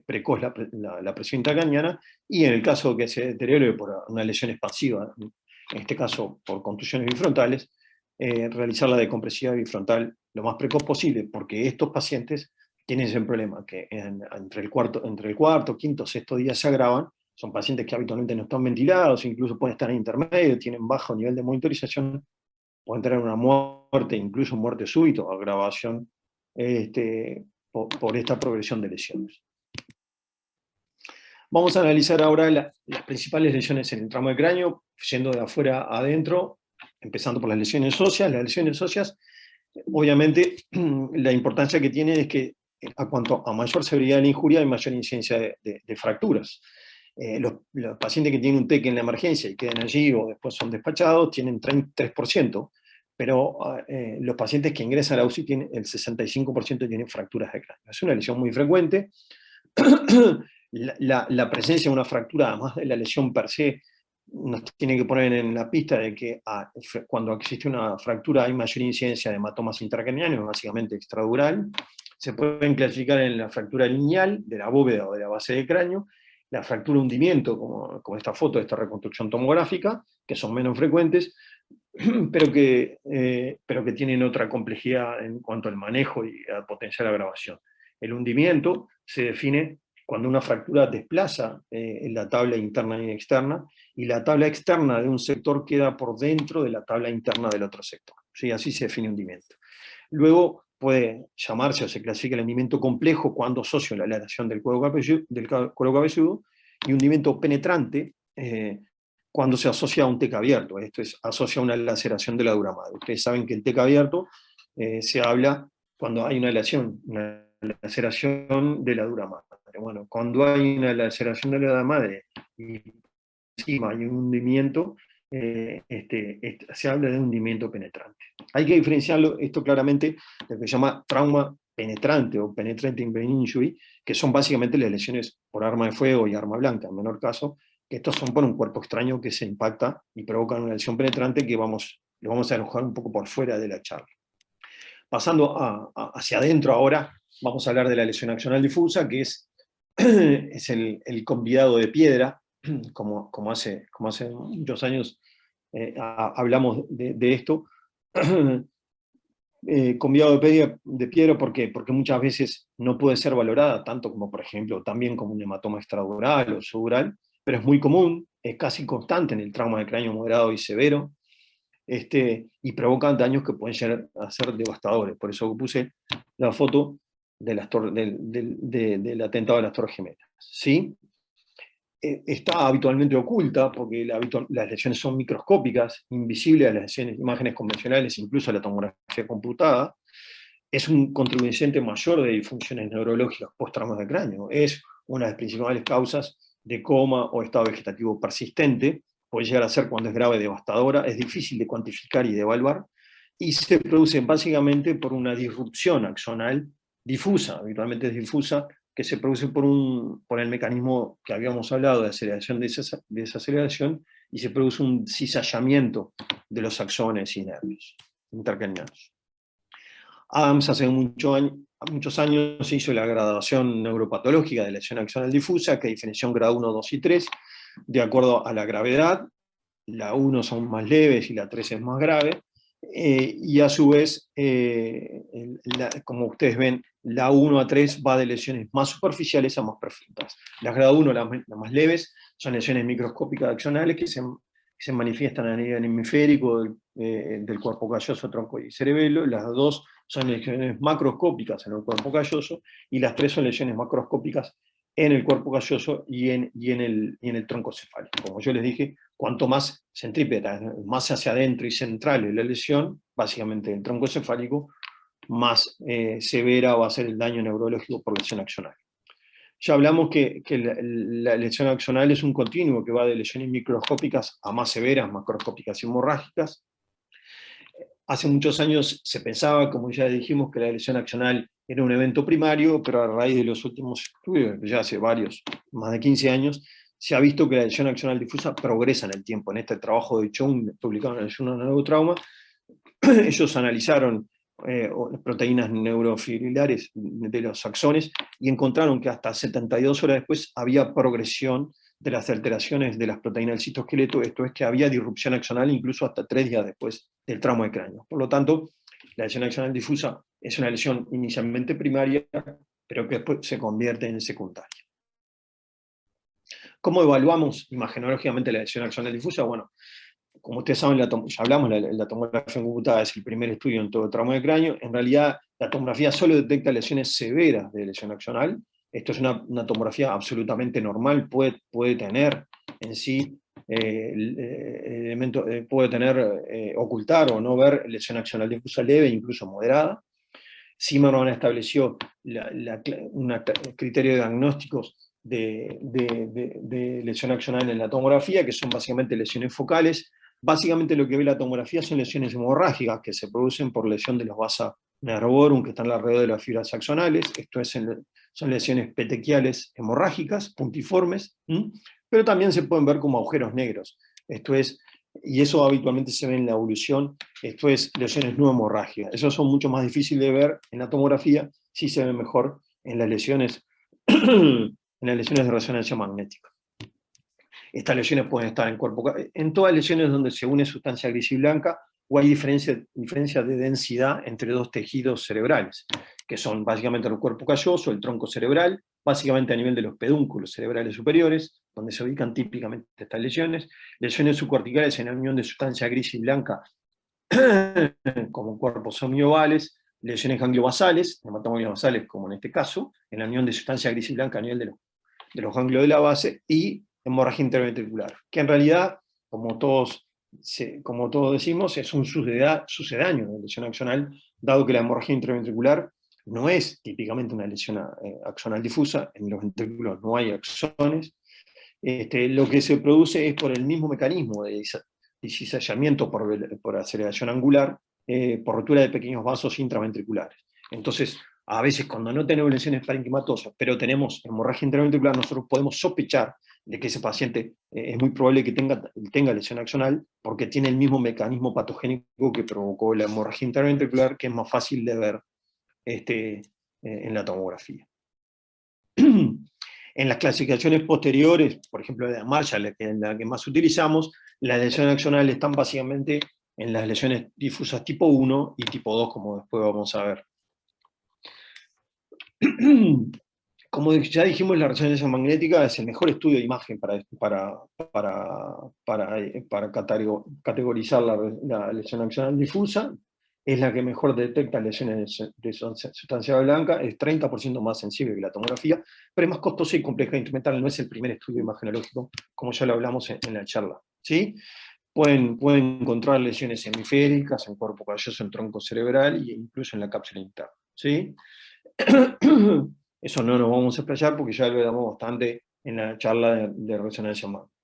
precoz la presión intracraniana, y en el caso de que se deteriore por una lesión expansiva, en este caso por contusiones bifrontales, realizar la decompresiva bifrontal lo más precoz posible, porque estos pacientes tienen ese problema, que entre el cuarto, quinto, sexto día se agravan. Son pacientes que habitualmente no están ventilados, incluso pueden estar en intermedio, tienen bajo nivel de monitorización, pueden tener una muerte, incluso muerte súbita o agravación por esta progresión de lesiones. Vamos a analizar ahora las principales lesiones en el tramo de cráneo, yendo de afuera a adentro, empezando por las lesiones óseas. Las lesiones óseas, obviamente, la importancia que tienen es que a cuanto a mayor severidad de la injuria hay mayor incidencia de fracturas. Los pacientes que tienen un TEC en la emergencia y quedan allí o después son despachados tienen 33%, pero los pacientes que ingresan a la UCI tienen, el 65% tienen fracturas de cráneo. Es una lesión muy frecuente. La presencia de una fractura, además de la lesión per se, nos tiene que poner en la pista de que cuando existe una fractura hay mayor incidencia de hematomas intracranianos, básicamente extradural. Se pueden clasificar en la fractura lineal de la bóveda o de la base del cráneo, la fractura hundimiento, como esta foto de esta reconstrucción tomográfica, que son menos frecuentes, pero que tienen otra complejidad en cuanto al manejo y a potencial agravación. El hundimiento se define cuando una fractura desplaza la tabla interna y externa, y la tabla externa de un sector queda por dentro de la tabla interna del otro sector. ¿Sí? Así se define hundimiento. Luego puede llamarse o se clasifica el hundimiento complejo cuando asocia la aleación del cuero cabelludo, y hundimiento penetrante cuando se asocia a un TEC abierto. Esto es, asocia a una laceración de la dura madre. Ustedes saben que el TEC abierto se habla cuando hay una laceración de la dura madre. Bueno, cuando hay una laceración de la dura madre y encima hay un hundimiento, se habla de hundimiento penetrante. Hay que diferenciarlo esto claramente de lo que se llama trauma penetrante o penetrating brain injury, que son básicamente las lesiones por arma de fuego y arma blanca, en menor caso, que estos son por un cuerpo extraño que se impacta y provocan una lesión penetrante que lo vamos a alojar un poco por fuera de la charla. Pasando hacia adentro ahora, vamos a hablar de la lesión axonal difusa, que es el convidado de piedra, como hace muchos años hablamos de esto. Convidado de piedra, ¿por qué? Porque muchas veces no puede ser valorada, tanto como, por ejemplo, también como un hematoma extradural o subdural, pero es muy común, es casi constante en el trauma de cráneo moderado y severo, y provocan daños que pueden llegar a ser devastadores. Por eso puse la foto del atentado de las Torres Gemelas. ¿Sí? Está habitualmente oculta porque las lesiones son microscópicas, invisibles a las imágenes convencionales, incluso a la tomografía computada. Es un contribuyente mayor de disfunciones neurológicas post-traumas de cráneo. Es una de las principales causas de coma o estado vegetativo persistente. Puede llegar a ser, cuando es grave, devastadora. Es difícil de cuantificar y de evaluar. Y se produce básicamente por una disrupción axonal difusa, habitualmente es difusa, que se produce por el mecanismo que habíamos hablado de aceleración, desaceleración, y se produce un cizallamiento de los axones y nervios intercranianos. Adams hace muchos años hizo la graduación neuropatológica de lesión axonal difusa, que diferenció en grado 1, 2 y 3, de acuerdo a la gravedad. La 1 son más leves y la 3 es más grave. Y a su vez, como ustedes ven, la 1 a 3 va de lesiones más superficiales a más profundas. Las grado 1, las más leves, son lesiones microscópicas axonales que se manifiestan a nivel hemisférico del cuerpo calloso, tronco y cerebelo. Las 2 son lesiones macroscópicas en el cuerpo calloso, y las 3 son lesiones macroscópicas en el cuerpo calloso y en el tronco cefálico. Como yo les dije, cuanto más centrípeta, más hacia adentro y central es la lesión, básicamente el tronco cefálico, más severa va a ser el daño neurológico por lesión axonal. Ya hablamos que la lesión axonal es un continuo que va de lesiones microscópicas a más severas, macroscópicas y hemorrágicas. Hace muchos años se pensaba, como ya dijimos, que la lesión axonal era un evento primario, pero a raíz de los últimos estudios, ya hace más de 15 años, se ha visto que la lesión axonal difusa progresa en el tiempo. En este trabajo de Chung, publicado en el Journal of Neurotrauma, ellos analizaron proteínas neurofibrilares de los axones y encontraron que hasta 72 horas después había progresión de las alteraciones de las proteínas del citoesqueleto, esto es que había disrupción axonal incluso hasta 3 días después del trauma de cráneo. Por lo tanto, la lesión axonal difusa es una lesión inicialmente primaria, pero que después se convierte en secundaria. ¿Cómo evaluamos imagenológicamente la lesión axonal difusa? Bueno, como ustedes saben, ya hablamos, la tomografía computada es el primer estudio en todo el trauma de cráneo. En realidad, la tomografía solo detecta lesiones severas de lesión axonal. Esto es una tomografía absolutamente normal, puede tener en sí puede tener, ocultar o no ver lesión axonal difusa leve, incluso moderada. Zimmerman estableció un criterio de diagnósticos de lesión axonal en la tomografía, que son básicamente lesiones focales. Básicamente lo que ve la tomografía son lesiones hemorrágicas que se producen por lesión de los vasa nervorum que están alrededor de las fibras axonales. Esto son lesiones petequiales hemorrágicas, puntiformes, pero también se pueden ver como agujeros negros. Y eso habitualmente se ve en la evolución, esto es lesiones no hemorrágicas. Esos son mucho más difíciles de ver en la tomografía, sí se ve mejor en las lesiones, de resonancia magnética. Estas lesiones pueden estar en todas lesiones donde se une sustancia gris y blanca, o hay diferencia de densidad entre dos tejidos cerebrales, que son básicamente el cuerpo calloso, el tronco cerebral, básicamente a nivel de los pedúnculos cerebrales superiores, donde se ubican típicamente estas lesiones subcorticales en la unión de sustancia gris y blanca, como cuerpos semiovales, lesiones gangliobasales, hematomas basales, como en este caso, en la unión de sustancia gris y blanca a nivel de los ganglios de la base, y hemorragia interventricular, que en realidad, como todos decimos, es un sucedáneo de lesión axonal, dado que la hemorragia interventricular no es típicamente una lesión axonal difusa, en los ventrículos no hay axones. Lo que se produce es por el mismo mecanismo de cizallamiento por aceleración angular, por rotura de pequeños vasos intraventriculares. Entonces, a veces cuando no tenemos lesiones parenquimatosas, pero tenemos hemorragia interventricular, nosotros podemos sospechar de que ese paciente es muy probable que tenga lesión axonal, porque tiene el mismo mecanismo patogénico que provocó la hemorragia interventricular, que es más fácil de ver en la tomografía. En las clasificaciones posteriores, por ejemplo de Marshall, en la que más utilizamos, las lesiones axonales están básicamente en las lesiones difusas tipo 1 y tipo 2, como después vamos a ver. Como ya dijimos, la resonancia magnética es el mejor estudio de imagen para categorizar la lesión axonal difusa. es la que mejor detecta lesiones de sustancia blanca, es 30% más sensible que la tomografía, pero es más costosa y compleja de instrumental, no es el primer estudio imagenológico, como ya lo hablamos en la charla. ¿Sí? Pueden encontrar lesiones hemisféricas, en cuerpo calloso, en tronco cerebral e incluso en la cápsula interna. ¿Sí? Eso no nos vamos a explayar porque ya lo hablamos bastante en la charla de resonancia magnética.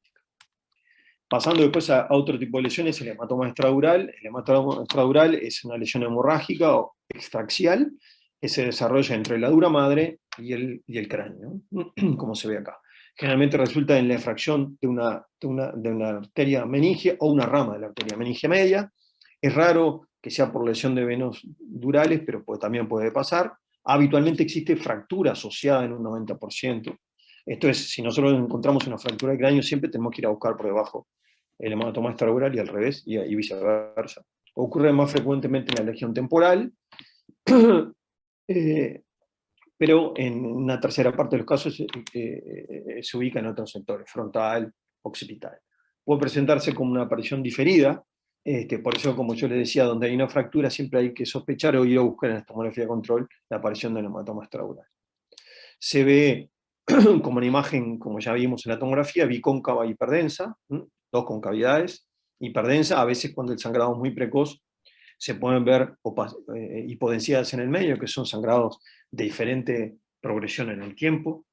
Pasando después a otro tipo de lesiones, el hematoma extradural. El hematoma extradural es una lesión hemorrágica o extraxial que se desarrolla entre la dura madre y el cráneo, como se ve acá. Generalmente resulta en la efracción de una arteria meningia o una rama de la arteria meningia media. Es raro que sea por lesión de venos durales, pero también puede pasar. Habitualmente existe fractura asociada en un 90%. Esto es, si nosotros encontramos una fractura de cráneo, siempre tenemos que ir a buscar por debajo el hematoma extradural y al revés, y viceversa. Ocurre más frecuentemente en la legión temporal, pero en una tercera parte de los casos se ubica en otros sectores, frontal, occipital. Puede presentarse como una aparición diferida, por eso, como yo les decía, donde hay una fractura siempre hay que sospechar o ir a buscar en la tomografía de control la aparición del hematoma extradural. Se ve como una imagen, como ya vimos en la tomografía, bicóncava y hiperdensa, dos concavidades, hiperdensa, a veces cuando el sangrado es muy precoz, se pueden ver hipodensidades en el medio, que son sangrados de diferente progresión en el tiempo.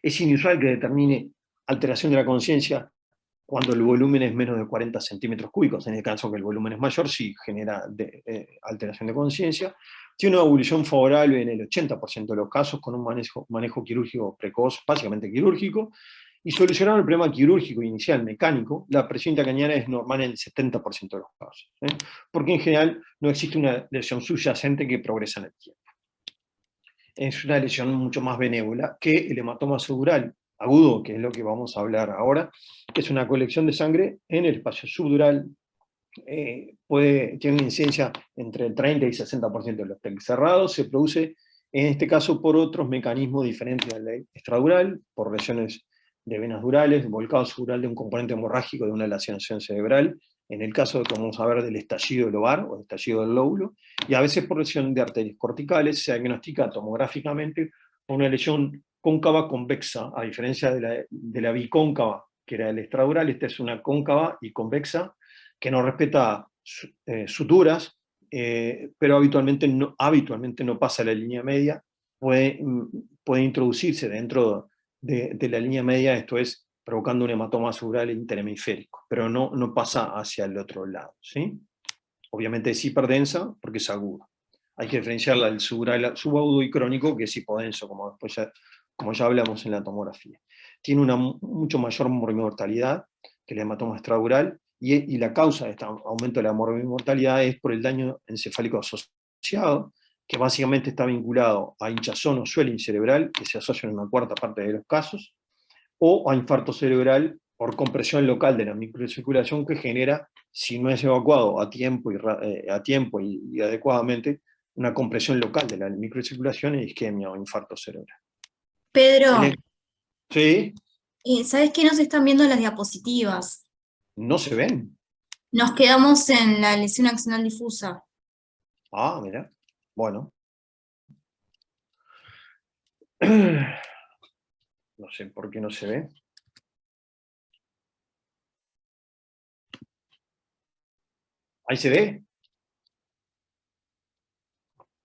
Es inusual que determine alteración de la conciencia cuando el volumen es menos de 40 centímetros cúbicos. En el caso que el volumen es mayor, sí genera alteración de conciencia. Tiene una evolución favorable en el 80% de los casos, con un manejo quirúrgico precoz, básicamente quirúrgico, y solucionar el problema quirúrgico inicial mecánico. La presión intracraniana es normal en el 70% de los casos, porque en general no existe una lesión subyacente que progresa en el tiempo. Es una lesión mucho más benévola que el hematoma subdural agudo, que es lo que vamos a hablar ahora, que es una colección de sangre en el espacio subdural. Tiene una incidencia entre el 30 y 60% de los TEC cerrados. Se produce, en este caso, por otros mecanismos diferentes al extradural, por lesiones de venas durales, volcado subdural de un componente hemorrágico de una laceración cerebral, en el caso, como vamos a ver, del estallido lobar o estallido del lóbulo, y a veces por lesión de arterias corticales. Se diagnostica tomográficamente una lesión cóncava convexa, a diferencia de la bicóncava, que era el extradural. Esta es una cóncava y convexa, que no respeta suturas, pero habitualmente no pasa la línea media, puede introducirse dentro de la línea media, esto es, provocando un hematoma subdural interhemisférico, pero no pasa hacia el otro lado, ¿sí? Obviamente es hiperdensa porque es aguda. Hay que diferenciarla del subdural subagudo y crónico, que es hipodenso, como ya hablamos en la tomografía. Tiene una mucho mayor mortalidad que el hematoma extradural, y la causa de este aumento de la mortalidad es por el daño encefálico asociado, que básicamente está vinculado a hinchazón o swelling cerebral, que se asocia en una cuarta parte de los casos, o a infarto cerebral por compresión local de la microcirculación que genera, si no es evacuado a tiempo y adecuadamente, una compresión local de la microcirculación y isquemia o infarto cerebral. Pedro, Sí, ¿sabes qué? Nos están viendo las diapositivas. no se ven. Nos quedamos en la lesión axonal difusa. Ah, mira. Bueno. No sé por qué no se ve. Ahí se ve.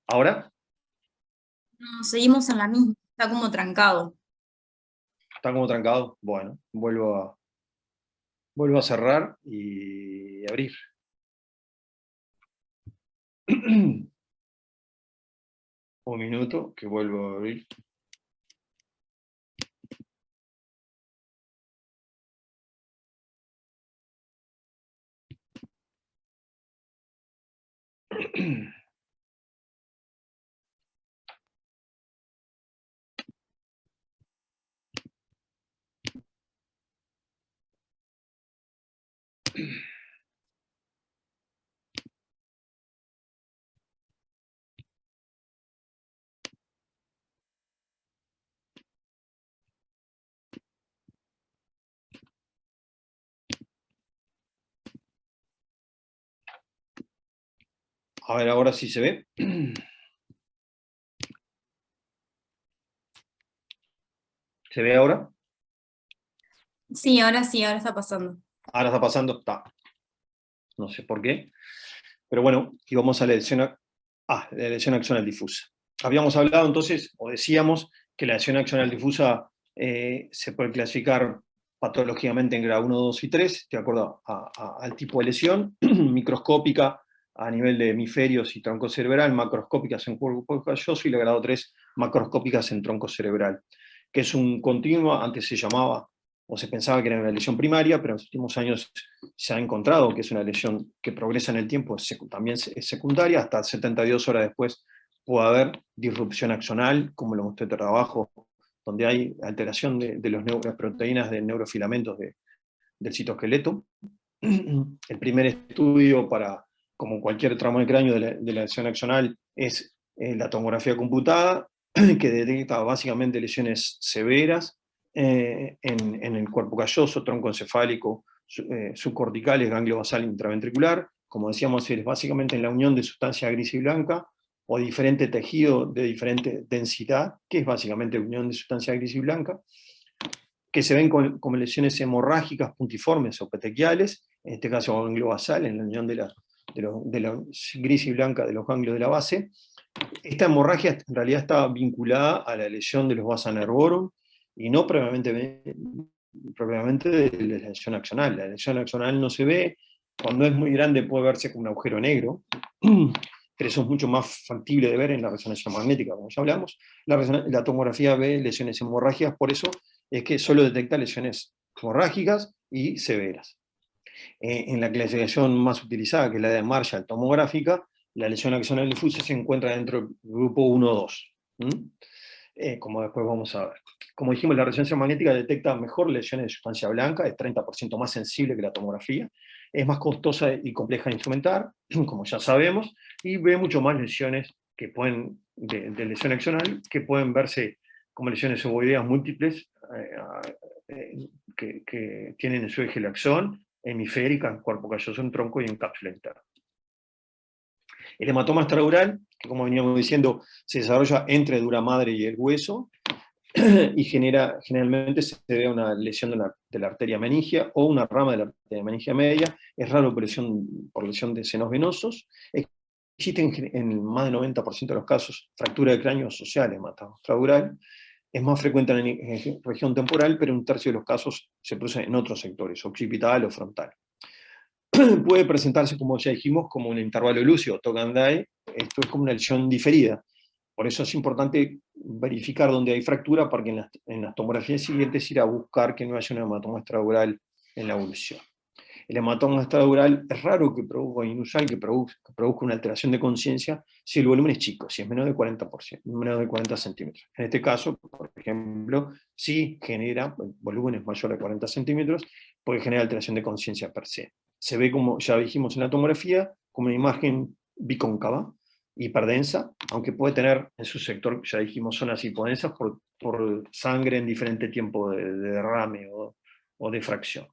¿Ahora? No, seguimos en la misma, está como trancado. Está como trancado. Bueno, vuelvo a cerrar y abrir. Un minuto que vuelvo a abrir. A ver, ahora sí se ve. ¿Se ve ahora? Sí, ahora está pasando. Ahora está pasando, está. No sé por qué. Pero bueno, y vamos a la lesión axonal difusa. Habíamos hablado entonces, o decíamos, que la lesión axonal difusa se puede clasificar patológicamente en grado 1, 2 y 3, de acuerdo al tipo de lesión, microscópica a nivel de hemisferios y tronco cerebral, macroscópicas en cuerpo calloso, y la grado 3, macroscópicas en tronco cerebral, que es un continuo. Antes se llamaba, o se pensaba que era una lesión primaria, pero en los últimos años se ha encontrado que es una lesión que progresa en el tiempo, también es secundaria, hasta 72 horas después puede haber disrupción axonal, como lo mostré en trabajo, donde hay alteración de las proteínas de neurofilamentos del citoesqueleto. El primer estudio como cualquier trauma de cráneo de la lesión axonal, es la tomografía computada, que detecta básicamente lesiones severas en el cuerpo calloso, tronco encefálico, subcorticales, ganglio basal intraventricular. Como decíamos, es básicamente en la unión de sustancia gris y blanca, o diferente tejido de diferente densidad, que es básicamente unión de sustancia gris y blanca, que se ven como lesiones hemorrágicas, puntiformes o petequiales, en este caso ganglio basal, en la unión de la gris y blanca de los ganglios de la base. Esta hemorragia en realidad está vinculada a la lesión de los vasa nervorum, y no propiamente de la lesión axonal. La lesión axonal no se ve, cuando es muy grande puede verse como un agujero negro, pero eso es mucho más factible de ver en la resonancia magnética, como ya hablamos. La tomografía ve lesiones hemorrágicas, por eso es que solo detecta lesiones hemorrágicas y severas. En la clasificación más utilizada, que es la de Marshall tomográfica, la lesión axonal difusa se encuentra dentro del grupo 1-2, como después vamos a ver. Como dijimos, la resonancia magnética detecta mejor lesiones de sustancia blanca, es 30% más sensible que la tomografía, es más costosa y compleja de instrumentar, como ya sabemos, y ve mucho más lesiones de lesión axonal, que pueden verse como lesiones ovoideas múltiples, que tienen en su eje el axón, hemisférica, cuerpo calloso en tronco y en cápsula interna. El hematoma extradural, que como veníamos diciendo, se desarrolla entre dura madre y el hueso, y generalmente se ve una lesión de la arteria meningia o una rama de la arteria meningia media. Es raro por lesión de senos venosos. Existen en más del 90% de los casos fractura de cráneo asociada al hematoma extradural. Es más frecuente en región temporal, pero un tercio de los casos se produce en otros sectores, occipital o frontal. Puede presentarse, como ya dijimos, como un intervalo lúcido, Tokandai. Esto es como una lesión diferida. Por eso es importante verificar dónde hay fractura, porque en las tomografías siguientes ir a buscar que no haya un hematoma extradural en la evolución. El hematoma extradural es raro que provoque, inusual que produzca una alteración de conciencia si el volumen es chico, si es menos de 40%, menos de 40 centímetros. En este caso, por ejemplo, si genera volúmenes mayores de 40 centímetros, puede generar alteración de conciencia per se. Se ve, como ya dijimos en la tomografía, como una imagen bicóncava, hiperdensa, aunque puede tener en su sector, ya dijimos, zonas hipodensas por sangre en diferente tiempo de derrame o de fracción.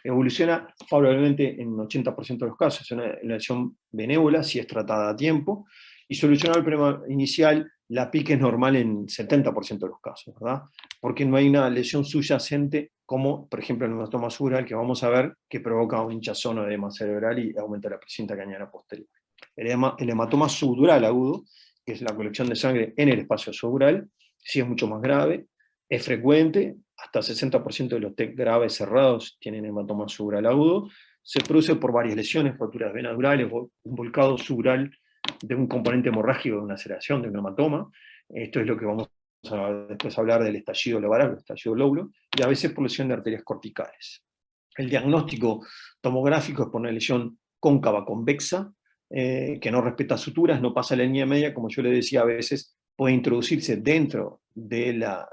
Evoluciona favorablemente en 80% de los casos, es una lesión benévola si es tratada a tiempo, y solucionar el problema inicial, la PIC es normal en 70% de los casos, ¿verdad? Porque no hay una lesión subyacente, como por ejemplo el hematoma subdural, que vamos a ver, que provoca un hinchazón o edema cerebral y aumenta la presión intracraniana posterior. El hematoma subdural agudo, que es la colección de sangre en el espacio subdural, sí es mucho más grave, es frecuente, hasta 60% de los TEC graves cerrados tienen hematoma subdural agudo, se produce por varias lesiones, fracturas venadurales, un volcado subdural de un componente hemorrágico de una aceleración de un hematoma. Esto es lo que vamos a después hablar del estallido lobar, el estallido lóbulo, y a veces por lesión de arterias corticales. El diagnóstico tomográfico es por una lesión cóncava convexa, que no respeta suturas, no pasa la línea media, como yo le decía, a veces puede introducirse dentro de la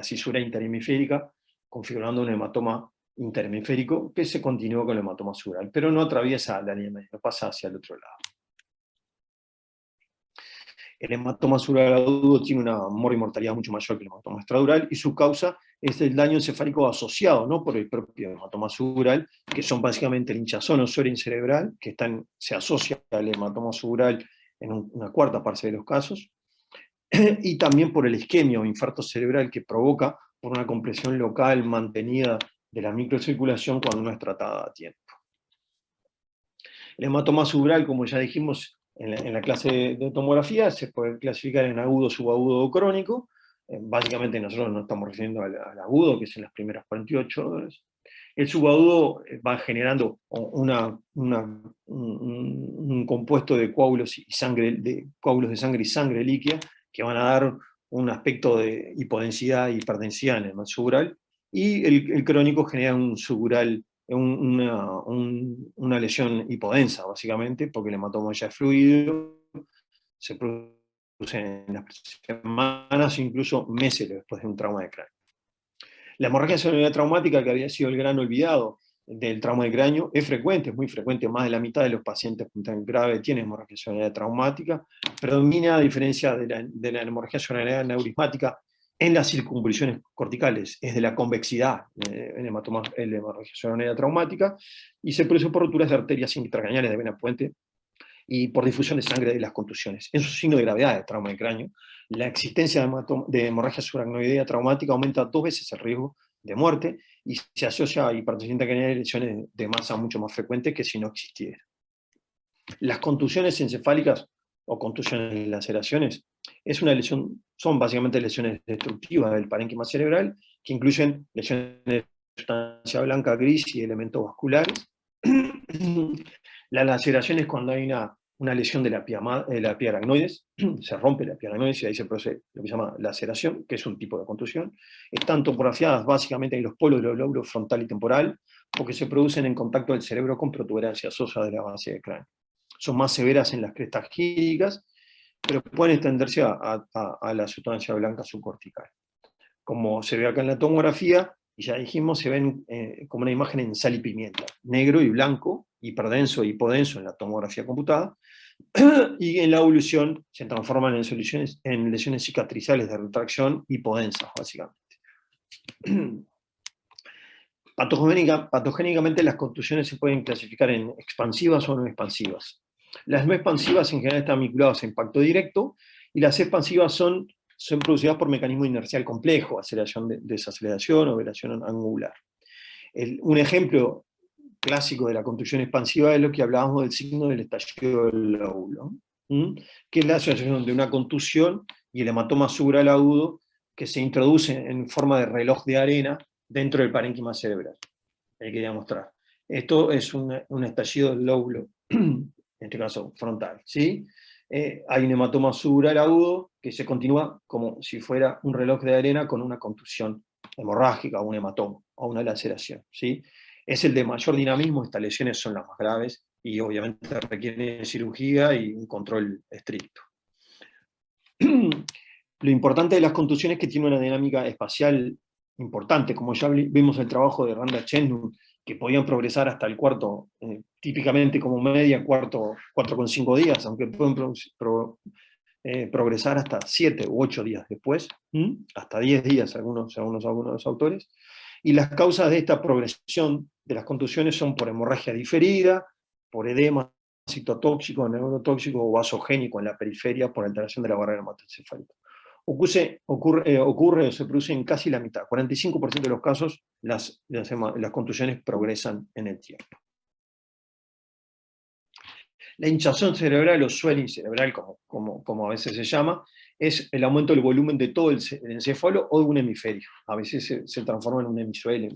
cisura interhemisférica, configurando un hematoma interhemisférico que se continúa con el hematoma subdural, pero no atraviesa la línea media, no pasa hacia el otro lado. El hematoma subdural agudo tiene una mortalidad mucho mayor que el hematoma extradural, y su causa es el daño encefálico asociado, no por el propio hematoma subdural, que son básicamente el hinchazón o swelling cerebral, que se asocia al hematoma subdural en una cuarta parte de los casos, y también por el isquemia o infarto cerebral que provoca por una compresión local mantenida de la microcirculación cuando no es tratada a tiempo. El hematoma subdural, como ya dijimos en la clase de tomografía, se puede clasificar en agudo, subagudo o crónico. Básicamente nosotros nos estamos refiriendo al agudo, que es en las primeras 48 horas. El subagudo va generando un compuesto de coágulos de sangre y sangre líquida que van a dar un aspecto de hipodensidad y hiperdensidad en el subdural, y el crónico genera un subdural, una lesión hipodensa, básicamente, porque el hematoma ya es fluido, se produce en las semanas, incluso meses después de un trauma de cráneo. La hemorragia cerebral traumática, que había sido el gran olvidado del trauma de cráneo, es frecuente, es muy frecuente. Más de la mitad de los pacientes con grave tienen hemorragia cerebral traumática. Predomina, a diferencia de la hemorragia cerebral neurismática, en las circunvoluciones corticales, es de la convexidad en la hemorragia cerebral traumática, y se produce por roturas de arterias intracraneales de vena puente y por difusión de sangre de las contusiones. Es un signo de gravedad de trauma de cráneo. La existencia de hemorragia subaracnoidea traumática aumenta 2 veces el riesgo de muerte, y se asocia a hipertensión intracraneal y lesiones de masa mucho más frecuentes que si no existiera. Las contusiones encefálicas o contusiones laceraciones son básicamente lesiones destructivas del parénquima cerebral, que incluyen lesiones de sustancia blanca, gris y elementos vasculares. La laceración es cuando hay una lesión de la pia aracnoides, se rompe la pia aracnoides y ahí se produce lo que se llama laceración, que es un tipo de contusión. Están topografiadas básicamente en los polos del lóbulo frontal y temporal, porque se producen en contacto del cerebro con protuberancias óseas de la base del cráneo. Son más severas en las crestas gíricas, pero pueden extenderse a la sustancia blanca subcortical. Como se ve acá en la tomografía, y ya dijimos, se ven como una imagen en sal y pimienta, negro y blanco, hiperdenso y hipodenso en la tomografía computada, y en la evolución se transforman en lesiones cicatrizales de retracción hipodensas, básicamente. Patogénicamente las contusiones se pueden clasificar en expansivas o no expansivas. Las no expansivas en general están vinculadas a impacto directo, y las expansivas son producidas por mecanismo inercial complejo, desaceleración o aceleración angular. Un ejemplo clásico de la contusión expansiva es lo que hablábamos del signo del estallido del lóbulo, que es la asociación de una contusión y el hematoma subdural agudo que se introduce en forma de reloj de arena dentro del parénquima cerebral. Ahí quería mostrar. Esto es un estallido del lóbulo, en este caso frontal, ¿sí? Hay un hematoma subdural agudo que se continúa como si fuera un reloj de arena con una contusión hemorrágica, o un hematoma, o una laceración, ¿sí? Es el de mayor dinamismo, estas lesiones son las más graves, y obviamente requieren cirugía y un control estricto. Lo importante de las contusiones es que tiene una dinámica espacial importante, como ya vimos el trabajo de Randa Chennu, que podían progresar hasta el cuarto, típicamente como media, 4,5 días, aunque pueden progresar hasta 7 u 8 días después, hasta 10 días algunos autores. Y las causas de esta progresión de las contusiones son por hemorragia diferida, por edema citotóxico, neurotóxico o vasogénico en la periferia, por alteración de la barrera hematoencefálica. Ocurre o se produce en casi la mitad, 45% de los casos las contusiones progresan en el tiempo. La hinchazón cerebral o swelling cerebral, como a veces se llama, es el aumento del volumen de todo el encéfalo o de un hemisferio. A veces se transforma en un hemisuelem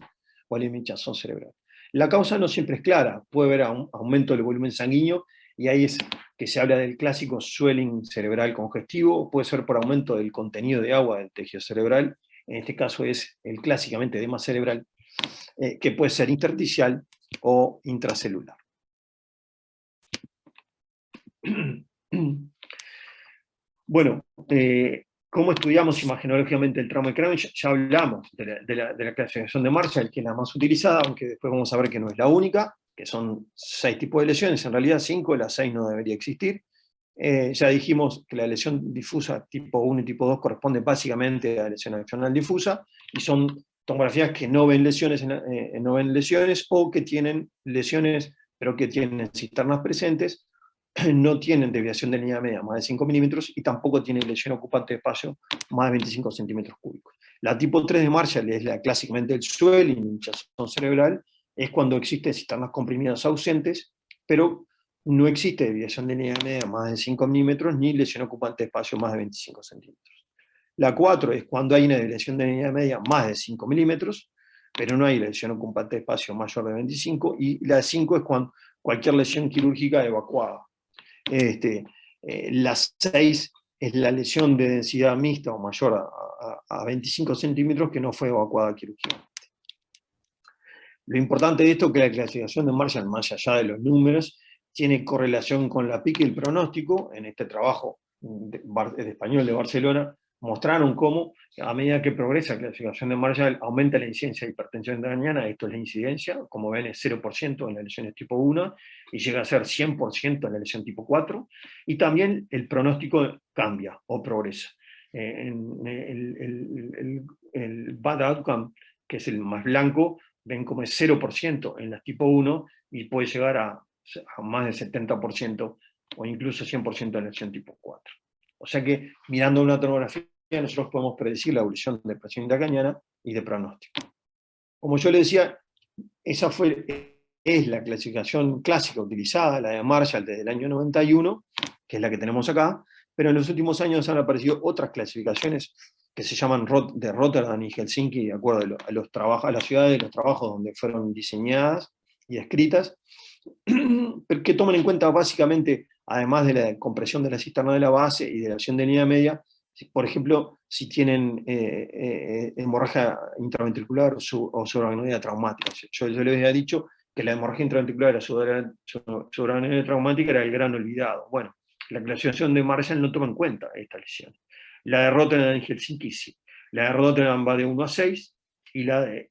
o en hinchazón cerebral. La causa no siempre es clara, puede haber un aumento del volumen sanguíneo, y ahí es que se habla del clásico swelling cerebral congestivo, puede ser por aumento del contenido de agua del tejido cerebral, en este caso es el clásicamente edema cerebral, que puede ser intersticial o intracelular. Bueno, ¿cómo estudiamos imagenológicamente el trauma de cráneo? Ya hablamos de la clasificación de Marshall, que es la más utilizada, aunque después vamos a ver que no es la única, que son 6 tipos de lesiones, en realidad 5, las 6 no debería existir. Ya dijimos que la lesión difusa tipo 1 y tipo 2 corresponde básicamente a la lesión axonal difusa, y son tomografías que no ven lesiones, no ven lesiones, o que tienen lesiones pero que tienen cisternas presentes, no tienen desviación de línea media más de 5 milímetros, y tampoco tienen lesión ocupante de espacio más de 25 centímetros cúbicos. La tipo 3 de Marshall es la clásicamente el swelling, hinchazón cerebral, es cuando existen cisternas comprimidas ausentes, pero no existe desviación de línea media más de 5 milímetros, ni lesión ocupante de espacio más de 25 centímetros. La 4 es cuando hay una desviación de línea media más de 5 milímetros, pero no hay lesión ocupante de espacio mayor de 25, y la 5 es cuando cualquier lesión quirúrgica evacuada. La 6 es la lesión de densidad mixta o mayor a 25 centímetros que no fue evacuada quirúrgicamente. Lo importante de esto es que la clasificación de Marshall, más allá de los números, tiene correlación con la PIC y el pronóstico. En este trabajo de español de Barcelona, mostraron cómo a medida que progresa la clasificación de Marshall aumenta la incidencia de hipertensión intracraniana. Esto es la incidencia, como ven es 0% en las lesiones tipo 1 y llega a ser 100% en la lesión tipo 4, y también el pronóstico cambia o progresa. El bad outcome, que es el más blanco, ven como es 0% en las tipo 1 y puede llegar a más del 70% o incluso 100% en la lesión tipo 4. O sea que mirando una tomografía nosotros podemos predecir la evolución de presión intracraniana y de pronóstico. Como yo le decía, esa es la clasificación clásica utilizada, la de Marshall desde el año 91, que es la que tenemos acá, pero en los últimos años han aparecido otras clasificaciones que se llaman de Rotterdam y Helsinki, de acuerdo a los trabajos, a las ciudades de los trabajos donde fueron diseñadas y escritas, pero que toman en cuenta básicamente, además de la compresión de la cisterna de la base y de la lesión de línea media, por ejemplo, si tienen hemorragia intraventricular o subaracnoidea traumática. Yo les había dicho que la hemorragia intraventricular o subaracnoidea traumática era el gran olvidado. Bueno, la clasificación de Marshall no toma en cuenta esta lesión. La de Rotterdam y Helsinki sí. La de Rotterdam va de 1 a 6 y la de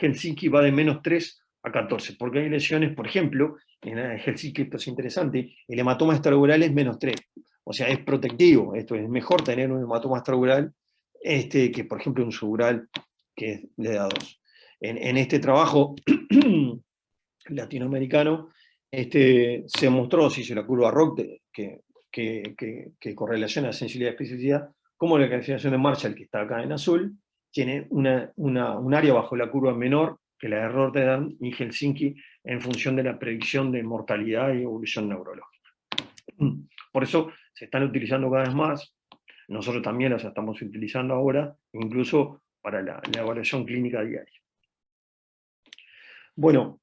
Helsinki va de -3 a 14, porque hay lesiones, por ejemplo, en la de Helsinki, esto es interesante, el hematoma extradural es -3, o sea, es protectivo. Esto es mejor tener un hematoma extradural que, por ejemplo, un subural que le da 2. En este trabajo latinoamericano se mostró, se hizo la curva ROC, que correlaciona la sensibilidad y especificidad, como la clasificación de Marshall, que está acá en azul, tiene un área bajo la curva menor que la de Rotterdam y Helsinki en función de la predicción de mortalidad y evolución neurológica. Por eso se están utilizando cada vez más, nosotros también las estamos utilizando ahora, incluso para la evaluación clínica diaria. Bueno,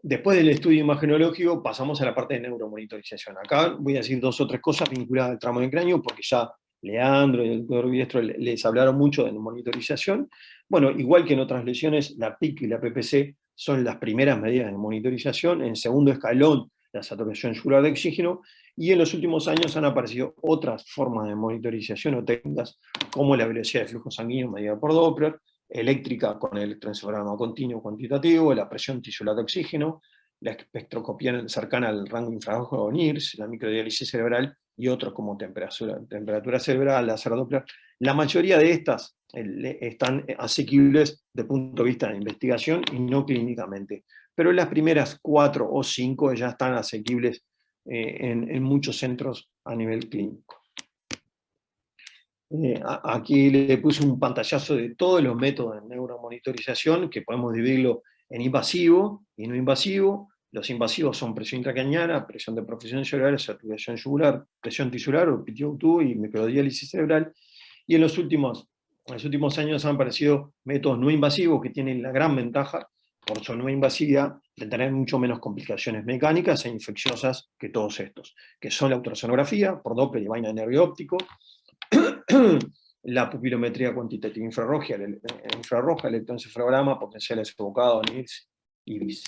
después del estudio imagenológico pasamos a la parte de neuromonitorización. Acá voy a decir 2 o 3 cosas vinculadas al tramo de cráneo, porque ya Leandro y el doctor Biestro les hablaron mucho de monitorización. Bueno, igual que en otras lesiones, la PIC y la PPC son las primeras medidas de monitorización. En segundo escalón, la saturación yugular de oxígeno, y en los últimos años han aparecido otras formas de monitorización o técnicas, como la velocidad de flujo sanguíneo medida por Doppler, eléctrica con el electroencefalograma continuo cuantitativo, la presión tisular de oxígeno, la espectroscopía cercana al rango infrarrojo de NIRS, la microdiálisis cerebral y otros como temperatura cerebral, láser Doppler. La mayoría de estas están asequibles desde el punto de vista de investigación y no clínicamente, pero las primeras 4 o 5 ya están asequibles en muchos centros a nivel clínico. Aquí le puse un pantallazo de todos los métodos de neuromonitorización, que podemos dividirlo en invasivo y no invasivo. Los invasivos son presión intracraniana, presión de perfusión cerebral, saturación yugular, presión tisular o PTO2 y microdiálisis cerebral. Y en los últimos años han aparecido métodos no invasivos que tienen la gran ventaja, por su no invasividad, de tener mucho menos complicaciones mecánicas e infecciosas que todos estos, que son la ultrasonografía por Doppler y vaina de nervio óptico, la pupilometría cuantitativa infrarroja, el electroencefalograma, potenciales evocados, NIRS y BIS.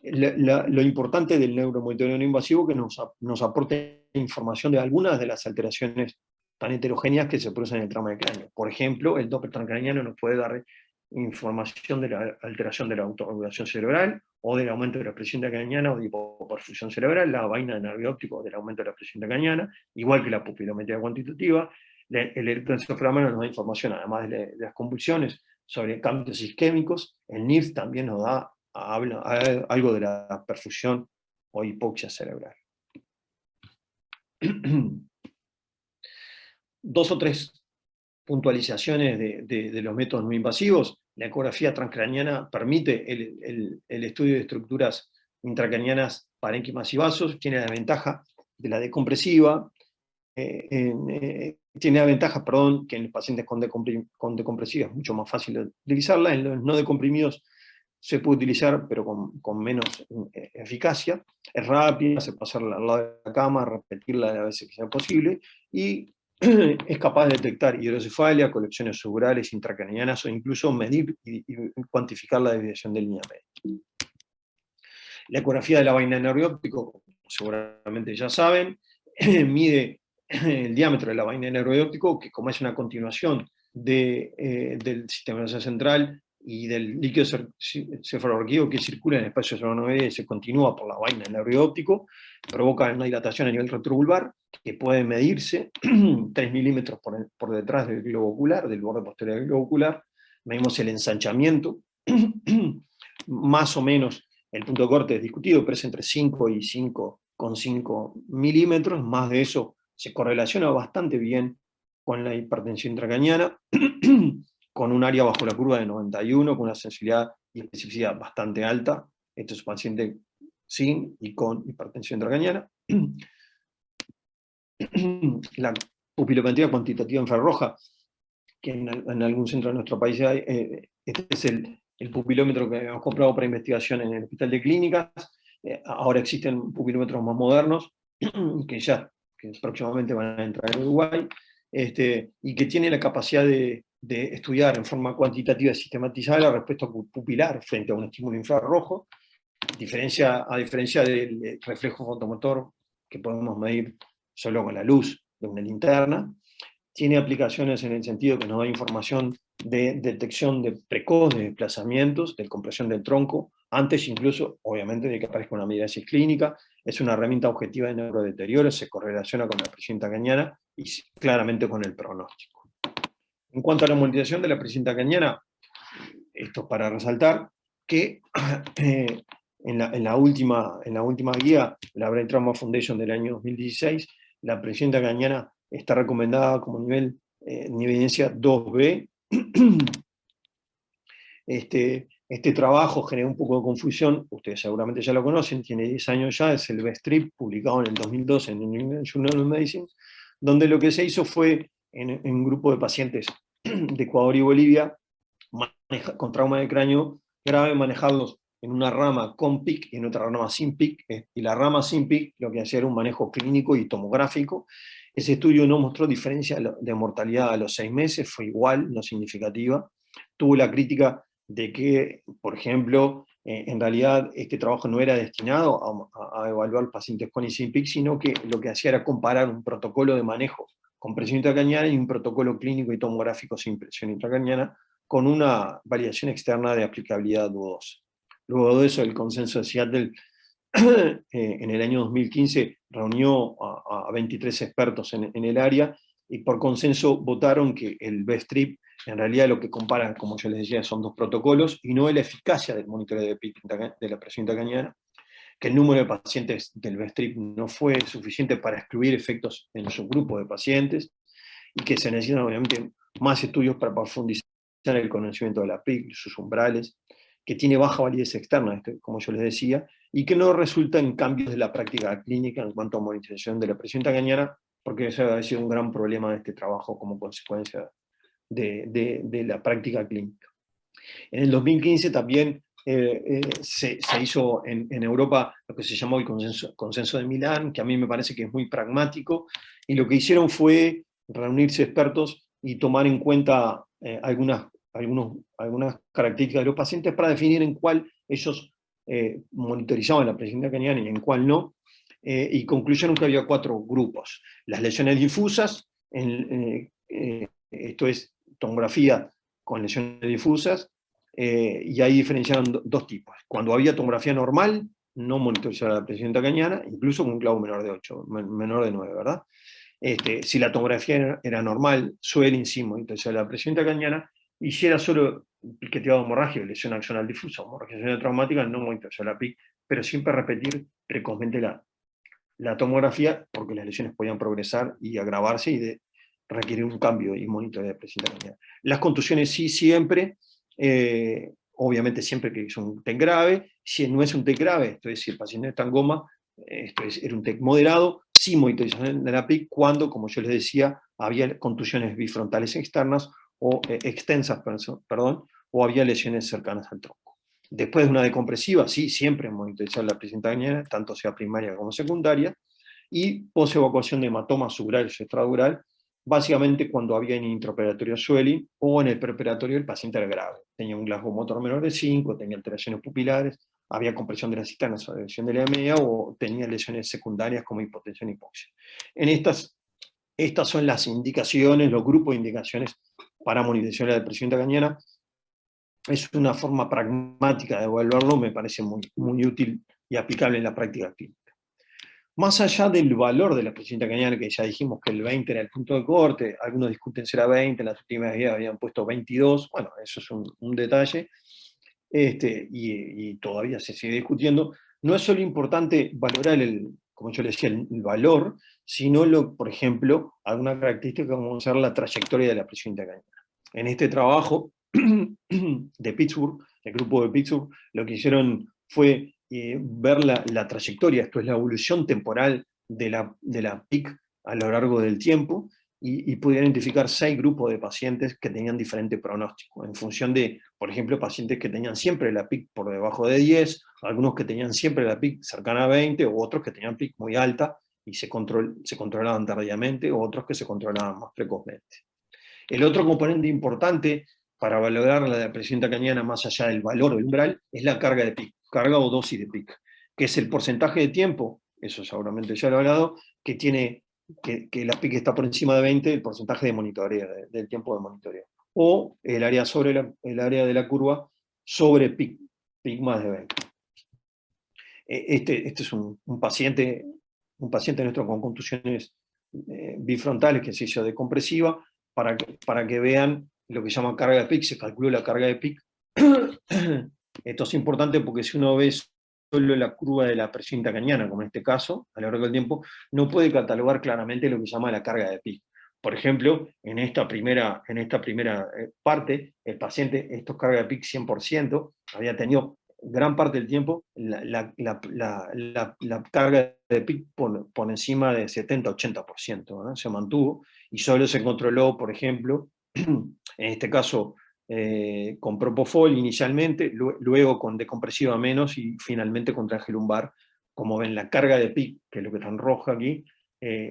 Lo importante del neuromonitoreo no invasivo es que nos aporte información de algunas de las alteraciones tan heterogéneas que se producen en el tramo de cráneo. Por ejemplo, el Doppler transcraniano nos puede dar información de la alteración de la autorregulación cerebral, o del aumento de la presión intracraniana o de hipoperfusión cerebral, la vaina de nervio óptico del aumento de la presión intracraniana, igual que la pupilometría cuantitativa. El electroencefalograma nos da información, además de las convulsiones, sobre cambios isquémicos. El NIRS también nos da algo de la perfusión o hipoxia cerebral. Dos o tres puntualizaciones de los métodos no invasivos. La ecografía transcraniana permite el estudio de estructuras intracranianas, parénquimas y vasos. Tiene la ventaja de la decompresiva, tiene la ventaja, que en los pacientes con decompresiva es mucho más fácil de utilizarla. En los no decomprimidos se puede utilizar, pero con menos eficacia. Es rápida, se puede hacer al lado de la cama, repetirla las veces que sea posible, y es capaz de detectar hidrocefalia, colecciones suburares, intracranianas, o incluso medir y cuantificar la desviación de línea media. La ecografía de la vaina de nervio óptico, seguramente ya saben, mide el diámetro de la vaina de nervio óptico, que como es una continuación del sistema nervioso central y del líquido cefalorraquídeo que circula en el espacio cerebrovascular y se continúa por la vaina del nervio óptico, provoca una dilatación a nivel retrovulvar que puede medirse 3 milímetros por detrás del globo ocular, del borde posterior del globo ocular. Medimos el ensanchamiento, más o menos el punto de corte es discutido, pero es entre 5 y 5,5 milímetros. Más de eso se correlaciona bastante bien con la hipertensión intracraniana, con un área bajo la curva de 91, con una sensibilidad y especificidad bastante alta. Esto es un paciente sin y con hipertensión intracraniana. La pupilometría cuantitativa infrarroja, que en algún centro de nuestro país hay, este es el pupilómetro que hemos comprado para investigación en el Hospital de Clínicas. Ahora existen pupilómetros más modernos, que próximamente van a entrar en Uruguay, y que tiene la capacidad de estudiar en forma cuantitativa y sistematizada la respuesta pupilar frente a un estímulo infrarrojo, a diferencia del reflejo fotomotor que podemos medir solo con la luz de una linterna. Tiene aplicaciones en el sentido que nos da información de detección precoz de desplazamientos, de compresión del tronco, antes incluso, obviamente, de que aparezca una miosis clínica. Es una herramienta objetiva de neurodeterioro, se correlaciona con la presión intracraniana y claramente con el pronóstico. En cuanto a la monitorización de la presión intracraniana, esto para resaltar que en la última guía, la Brain Trauma Foundation del año 2016, la presión intracraniana está recomendada como nivel de evidencia 2B. Este trabajo generó un poco de confusión, ustedes seguramente ya lo conocen, tiene 10 años ya, es el BESTRIP, publicado en el 2012 en el New England Journal of Medicine, donde lo que se hizo fue, en un grupo de pacientes de Ecuador y Bolivia, con trauma de cráneo grave, manejarlos en una rama con PIC y en otra rama sin PIC, y la rama sin PIC lo que hacía era un manejo clínico y tomográfico. Ese estudio no mostró diferencia de mortalidad a los 6 meses, fue igual, no significativa. Tuvo la crítica de que, por ejemplo, en realidad este trabajo no era destinado a evaluar pacientes con y sin PIC, sino que lo que hacía era comparar un protocolo de manejo con presión intracraniana y un protocolo clínico y tomográfico sin presión intracraniana, con una variación externa de aplicabilidad dudosa. Luego de eso, el consenso de Seattle en el año 2015 reunió a 23 expertos en el área, y por consenso votaron que el BESTRIP en realidad lo que compara, como yo les decía, son dos protocolos, y no la eficacia del monitoreo de PIC de la presión intracraniana, que el número de pacientes del BESTRIP no fue suficiente para excluir efectos en su grupo de pacientes, y que se necesitan obviamente más estudios para profundizar el conocimiento de la PIC, sus umbrales, que tiene baja validez externa, como yo les decía, y que no resulta en cambios de la práctica clínica en cuanto a monitorización de la presión intracraniana, porque eso ha sido un gran problema de este trabajo como consecuencia de la práctica clínica. En el 2015 también se hizo en Europa lo que se llamó el consenso de Milán, que a mí me parece que es muy pragmático, y lo que hicieron fue reunirse expertos y tomar en cuenta algunas características de los pacientes para definir en cuál ellos monitorizaban la presión intracraniana y en cuál no, y concluyeron que había 4 grupos. Las lesiones difusas, esto es tomografía con lesiones difusas, y ahí diferenciaron dos tipos. Cuando había tomografía normal, no monitorizaba la presión intracraniana, incluso con un clavo menor de 8, menor de 9, ¿verdad? Si la tomografía era normal, suelen sí monitorizar la presión intracraniana, y si era solo piqueteado hemorrágico, lesión axonal difusa, hemorragia traumática, no monitorizar la PIC, pero siempre repetir precozmente la tomografía, porque las lesiones podían progresar y agravarse y requerir un cambio y monitoreo de presión intracraniana. Las contusiones sí siempre, obviamente siempre que es un TEC grave. Si no es un TEC grave, esto es, si el paciente está en goma, era un TEC moderado, sí monitorización de la PIC cuando, como yo les decía, había contusiones bifrontales externas o extensas, perdón, o había lesiones cercanas al tronco. Después de una decompresiva, sí, siempre monitorizar la presión intracraniana, tanto sea primaria como secundaria, y posevacuación de hematoma subdural y extradural, básicamente cuando había en intraoperatorio swelling o en el preoperatorio el paciente era grave. Tenía un Glasgow motor menor de 5, tenía alteraciones pupilares, había compresión de las cisternas o lesión de la EMEA, o tenía lesiones secundarias como hipotensión y hipoxia. Estas son las indicaciones, los grupos de indicaciones para monitorización de la presión intracraniana. Es una forma pragmática de evaluarlo, me parece muy, muy útil y aplicable en la práctica clínica. Más allá del valor de la presión intracraniana, que ya dijimos que el 20 era el punto de corte, algunos discuten si era 20, en las últimas guías habían puesto 22, bueno, eso es un detalle, y todavía se sigue discutiendo. No es solo importante valorar, como yo le decía, el valor, sino, por ejemplo, alguna característica como ser la trayectoria de la presión intracraniana. En este trabajo de Pittsburgh, el grupo de Pittsburgh, lo que hicieron fue ver la trayectoria, esto es la evolución temporal de la PIC a lo largo del tiempo, y pudieron identificar 6 grupos de pacientes que tenían diferente pronóstico, en función de, por ejemplo, pacientes que tenían siempre la PIC por debajo de 10, algunos que tenían siempre la PIC cercana a 20, o otros que tenían PIC muy alta y se controlaban tardíamente, o otros que se controlaban más precozmente. El otro componente importante para valorar la presión intracraniana más allá del valor del umbral es la carga de PIC, carga o dosis de PIC, que es el porcentaje de tiempo, eso seguramente ya lo he hablado, que la PIC está por encima de 20, el porcentaje de monitoreo, del tiempo de monitoreo, o el área el área de la curva sobre PIC más de 20. Este es un paciente nuestro con contusiones bifrontales que se hizo decompresiva, para que vean lo que se llama carga de PIC, se calculó la carga de PIC. Esto es importante porque si uno ve solo la curva de la presión intracraniana, como en este caso, a lo largo del tiempo, no puede catalogar claramente lo que se llama la carga de PIC. Por ejemplo, en esta primera parte, el paciente, esto es carga de PIC 100%, había tenido gran parte del tiempo la carga de PIC por encima de 70-80%, ¿no? Se mantuvo, y solo se controló, por ejemplo, en este caso con propofol inicialmente, luego con decompresiva menos, y finalmente con traje lumbar. Como ven, la carga de PIC, que es lo que está en rojo aquí,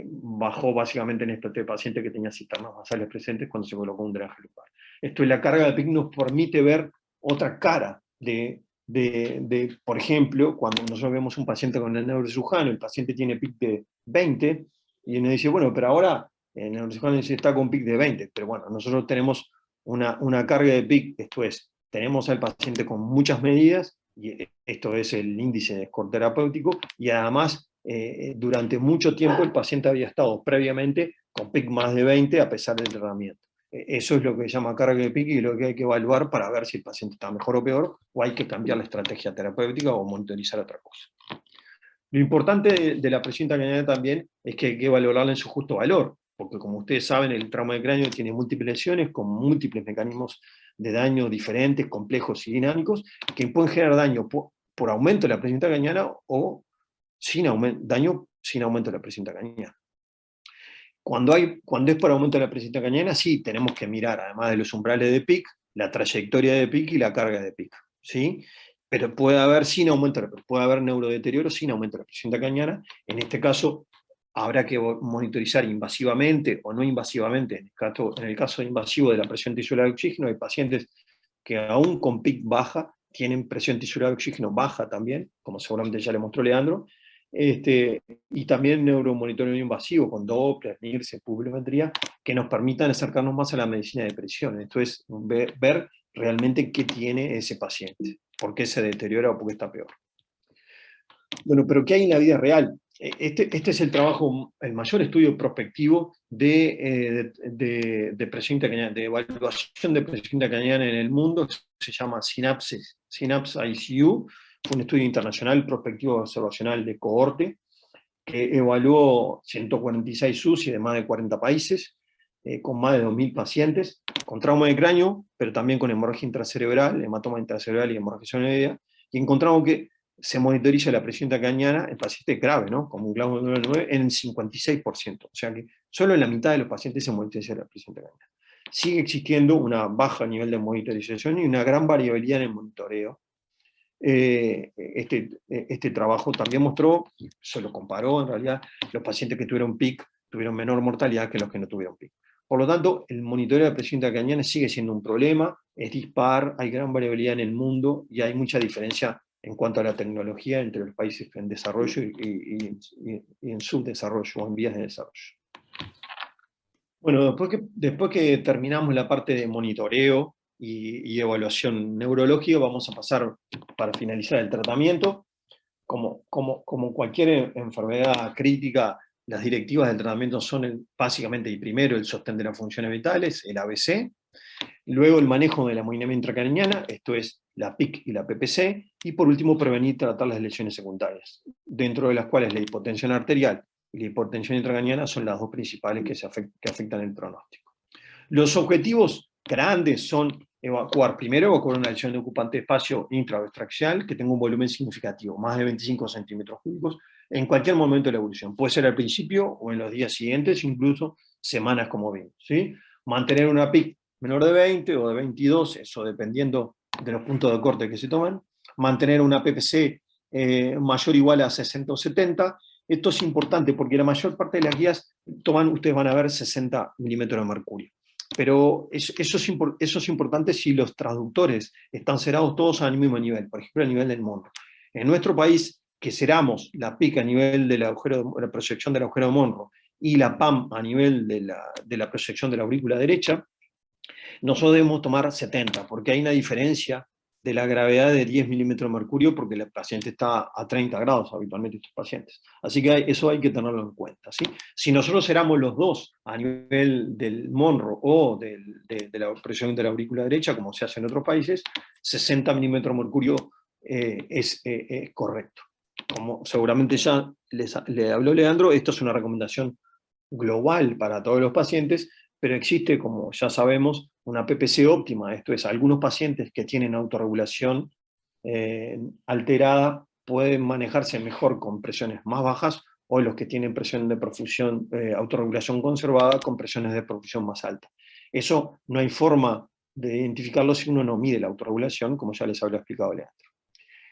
bajó básicamente en este paciente que tenía cisternas basales presentes cuando se colocó un drenaje lumbar. Esto, y la carga de PIC nos permite ver otra cara por ejemplo, cuando nosotros vemos un paciente con el neurocirujano, el paciente tiene PIC de 20, y uno dice, bueno, pero ahora el neurocirujano está con PIC de 20, pero bueno, nosotros tenemos una carga de PIC, esto es, tenemos al paciente con muchas medidas, y esto es el índice de score terapéutico, y además durante mucho tiempo el paciente había estado previamente con PIC más de 20 a pesar del tratamiento. Eso es lo que se llama carga de PIC, y lo que hay que evaluar para ver si el paciente está mejor o peor, o hay que cambiar la estrategia terapéutica o monitorizar otra cosa. Lo importante de la presión intracraniana también es que hay que valorarla en su justo valor, porque como ustedes saben, el trauma de cráneo tiene múltiples lesiones con múltiples mecanismos de daño diferentes, complejos y dinámicos, que pueden generar daño por aumento de la presión intracraniana o daño sin aumento de la presión intracraniana. Cuando es por aumento de la presión intracraniana, sí, tenemos que mirar, además de los umbrales de PIC, la trayectoria de PIC y la carga de PIC, ¿sí? Pero puede haber neurodeterioro sin aumento de la presión intracraniana. En este caso, habrá que monitorizar invasivamente o no invasivamente. En el caso invasivo de la presión tisular de oxígeno, hay pacientes que aún con PIC baja tienen presión tisular de oxígeno baja también, como seguramente ya le mostró Leandro. Y también neuromonitoreo invasivo con Doppler, NIRS, pulmometría, que nos permitan acercarnos más a la medicina de precisión. Esto es ver realmente qué tiene ese paciente, por qué se deteriora o por qué está peor. Bueno, pero ¿qué hay en la vida real? Este es el trabajo, el mayor estudio prospectivo de presión intracraniana, de evaluación de presión intracraniana en el mundo, se llama Synapse ICU, fue un estudio internacional prospectivo observacional de cohorte, que evaluó 146 UCI de más de 40 países, con más de 2.000 pacientes, con trauma de cráneo, pero también con hemorragia intracerebral, hematoma intracerebral y hemorragia senoidea, y encontramos que se monitoriza la presión intracraniana en pacientes graves, ¿no? Como un glaucoma 9 en el 56%, o sea que solo en la mitad de los pacientes se monitoriza la presión intracraniana. Sigue existiendo una baja nivel de monitorización y una gran variabilidad en el monitoreo. Este trabajo también mostró, se lo comparó en realidad, los pacientes que tuvieron PIC tuvieron menor mortalidad que los que no tuvieron PIC. Por lo tanto, el monitoreo de presión intracraniana sigue siendo un problema, es dispar, hay gran variabilidad en el mundo y hay mucha diferencia en cuanto a la tecnología entre los países en desarrollo y en subdesarrollo o en vías de desarrollo. Bueno, después que terminamos la parte de monitoreo y evaluación neurológica, vamos a pasar, para finalizar el tratamiento. Como cualquier enfermedad crítica, las directivas del tratamiento son básicamente, y primero, el sostén de las funciones vitales, el ABC, luego el manejo de la hemodinamia intracraniana, esto es la PIC y la PPC, y por último prevenir y tratar las lesiones secundarias, dentro de las cuales la hipotensión arterial y la hipertensión intracraniana son las dos principales que afectan el pronóstico. Los objetivos grandes son primero evacuar una lesión de ocupante de espacio intratracheal que tenga un volumen significativo, más de 25 centímetros cúbicos, en cualquier momento de la evolución. Puede ser al principio o en los días siguientes, incluso semanas como vimos, ¿sí? Mantener una PIC menor de 20 o de 22, eso dependiendo de los puntos de corte que se toman. Mantener una PPC mayor o igual a 60 o 70. Esto es importante porque la mayor parte de las guías ustedes van a ver 60 milímetros de mercurio. Pero eso es importante si los transductores están cerrados todos al mismo nivel, por ejemplo, a nivel del Monro. En nuestro país, que cerramos la PIC a nivel de la proyección del agujero de Monro y la PAM a nivel de la proyección de la aurícula derecha, nosotros debemos tomar 70, porque hay una diferencia de la gravedad de 10 milímetros de mercurio, porque el paciente está a 30 grados habitualmente estos pacientes. Así que eso hay que tenerlo en cuenta, ¿sí? Si nosotros éramos los dos a nivel del Monro o de la presión de la aurícula derecha, como se hace en otros países, 60 milímetros de mercurio es correcto. Como seguramente ya le habló Leandro, esto es una recomendación global para todos los pacientes, pero existe, como ya sabemos, una PPC óptima, esto es, algunos pacientes que tienen autorregulación alterada pueden manejarse mejor con presiones más bajas, o los que tienen presión de perfusión, autorregulación conservada con presiones de perfusión más altas. Eso no hay forma de identificarlo si uno no mide la autorregulación, como ya les había explicado Leandro.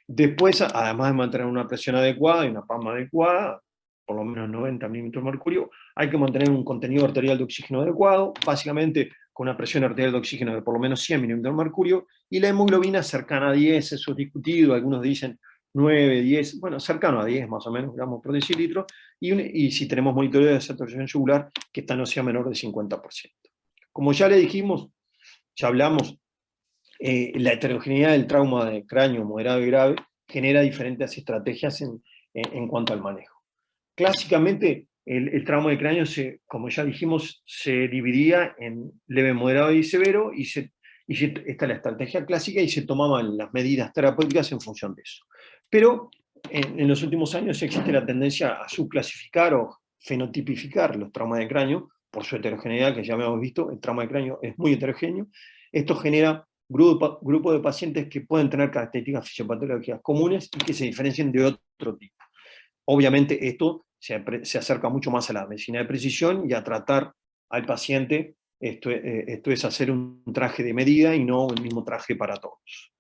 Después, además de mantener una presión adecuada y una PAM adecuada, por lo menos 90 milímetros de mercurio, hay que mantener un contenido arterial de oxígeno adecuado, básicamente con una presión arterial de oxígeno de por lo menos 100 milímetros de mercurio, y la hemoglobina cercana a 10, eso es discutido, algunos dicen 9, 10, bueno, cercano a 10 más o menos gramos por decilitro, y si tenemos monitoreo de saturación yugular, que esta no sea menor de 50%. Como ya le dijimos, ya hablamos, la heterogeneidad del trauma de cráneo moderado y grave genera diferentes estrategias en cuanto al manejo. Clásicamente, el trauma de cráneo, como ya dijimos, se dividía en leve, moderado y severo, y esta es la estrategia clásica, y se tomaban las medidas terapéuticas en función de eso. Pero en los últimos años existe la tendencia a subclasificar o fenotipificar los traumas de cráneo, por su heterogeneidad, que ya hemos visto, el trauma de cráneo es muy heterogéneo. Esto genera grupos de pacientes que pueden tener características fisiopatológicas comunes y que se diferencian de otro tipo. Obviamente esto se acerca mucho más a la medicina de precisión y a tratar al paciente, esto es hacer un traje de medida y no el mismo traje para todos.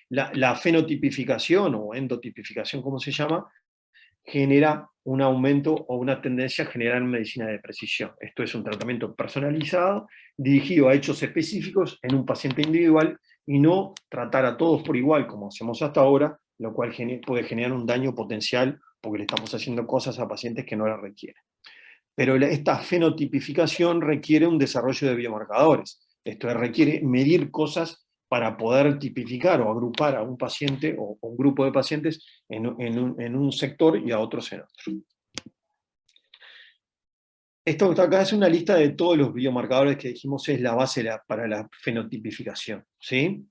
La fenotipificación o endotipificación, como se llama, genera un aumento o una tendencia a generar medicina de precisión. Esto es un tratamiento personalizado, dirigido a hechos específicos en un paciente individual, y no tratar a todos por igual, como hacemos hasta ahora, lo cual puede generar un daño potencial porque le estamos haciendo cosas a pacientes que no las requieren. Pero esta fenotipificación requiere un desarrollo de biomarcadores. Esto requiere medir cosas para poder tipificar o agrupar a un paciente o un grupo de pacientes en un sector y a otros en otro. Esto que está acá es una lista de todos los biomarcadores que dijimos es la base para la fenotipificación, ¿sí?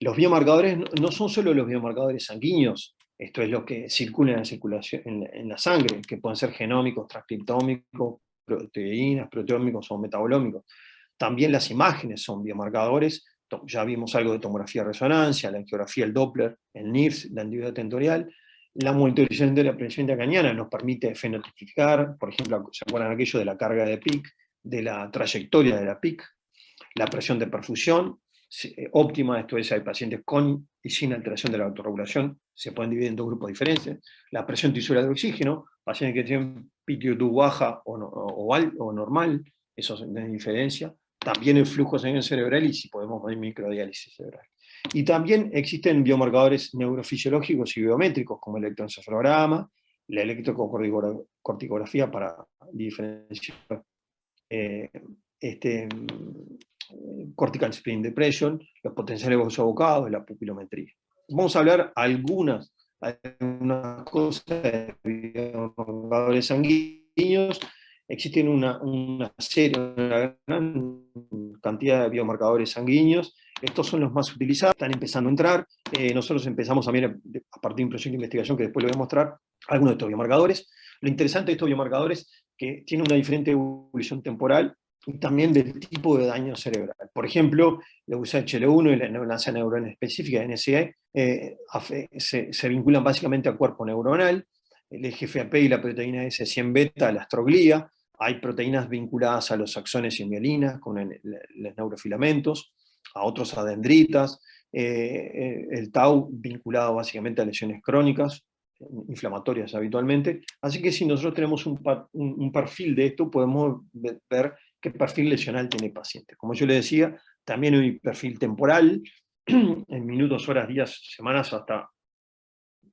Los biomarcadores no son solo los biomarcadores sanguíneos, esto es lo que circula en la circulación, en la sangre, que pueden ser genómicos, transcriptómicos, proteínas, proteómicos o metabolómicos. También las imágenes son biomarcadores, ya vimos algo de tomografía de resonancia, la angiografía, el Doppler, el NIRS, la antigüedad tentorial. La monitorización de la presión intracraniana nos permite fenotipificar, por ejemplo, ¿se acuerdan aquello de la carga de PIC, de la trayectoria de la PIC? La presión de perfusión óptima, esto es, hay pacientes con y sin alteración de la autorregulación, se pueden dividir en dos grupos diferentes. La presión tisular de oxígeno, pacientes que tienen PTO2 baja o normal, eso es de diferencia. También el flujo sanguíneo cerebral y si podemos ver microdiálisis cerebral. Y también existen biomarcadores neurofisiológicos y biométricos, como el electroencefalograma, la electrocorticografía para diferenciar cortical spleen depression, los potenciales vasoabocados, la pupilometría. Vamos a hablar algunas cosas de biomarcadores sanguíneos. Existen una gran cantidad de biomarcadores sanguíneos. Estos son los más utilizados, están empezando a entrar. Nosotros empezamos también a partir de un proyecto de investigación que después lo voy a mostrar, algunos de estos biomarcadores. Lo interesante de estos biomarcadores es que tienen una diferente evolución temporal y también del tipo de daño cerebral. Por ejemplo, la USAHL1 y la neurona neurona específica, NSA, se vinculan básicamente al cuerpo neuronal, el GFAP y la proteína S100 beta a la astroglía, hay proteínas vinculadas a los axones y mielinas, con los neurofilamentos, a otros a dendritas, el tau vinculado básicamente a lesiones crónicas, inflamatorias habitualmente. Así que si nosotros tenemos un perfil de esto, podemos ver qué perfil lesional tiene el paciente. Como yo le decía, también hay perfil temporal, en minutos, horas, días, semanas, hasta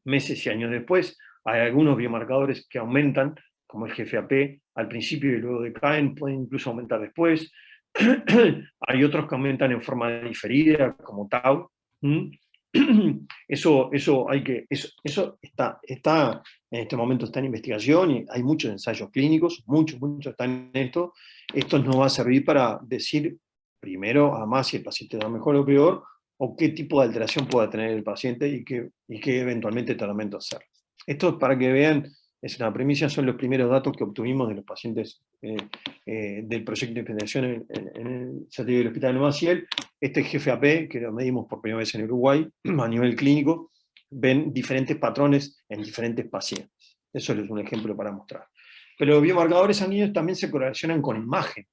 meses y años después. Hay algunos biomarcadores que aumentan, como el GFAP, al principio y luego decaen, pueden incluso aumentar después. Hay otros que aumentan en forma diferida, como tau. Eso está en este momento está en investigación y hay muchos ensayos clínicos, muchos están en esto. Esto nos va a servir para decir, primero, además, si el paciente da mejor o peor, o qué tipo de alteración pueda tener el paciente y qué eventualmente tratamiento hacer. Esto, para que vean, es una premisa, son los primeros datos que obtuvimos de los pacientes del proyecto de investigación en el satélite del Hospital de Maciel. Este GFAP, que lo medimos por primera vez en Uruguay, a nivel clínico, ven diferentes patrones en diferentes pacientes. Eso es un ejemplo para mostrar. Pero los biomarcadores sanguíneos también se correlacionan con imagen.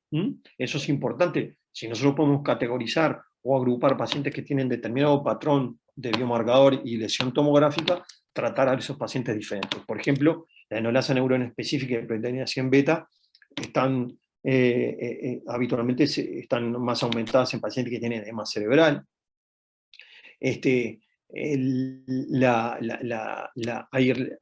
Eso es importante. Si nosotros podemos categorizar o agrupar pacientes que tienen determinado patrón de biomarcador y lesión tomográfica, tratar a esos pacientes diferentes. Por ejemplo, la enolasa neurona específica de proteína 100 beta habitualmente están más aumentadas en pacientes que tienen edema cerebral.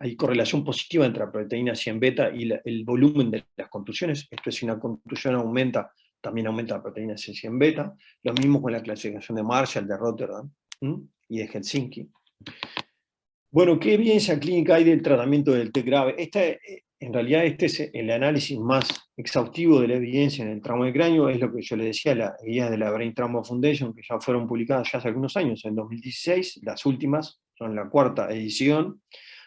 Hay correlación positiva entre la proteína 100 beta y el volumen de las contusiones. Esto es, si una contusión aumenta, también aumenta la proteína 100 beta. Lo mismo con la clasificación de Marshall, de Rotterdam y de Helsinki. Bueno, ¿qué evidencia clínica hay del tratamiento del TEC grave? En realidad este es el análisis más exhaustivo de la evidencia en el trauma de cráneo, es lo que yo le decía, las guías de la Brain Trauma Foundation, que ya fueron publicadas ya hace algunos años, en 2016, las últimas, son la 4ª edición,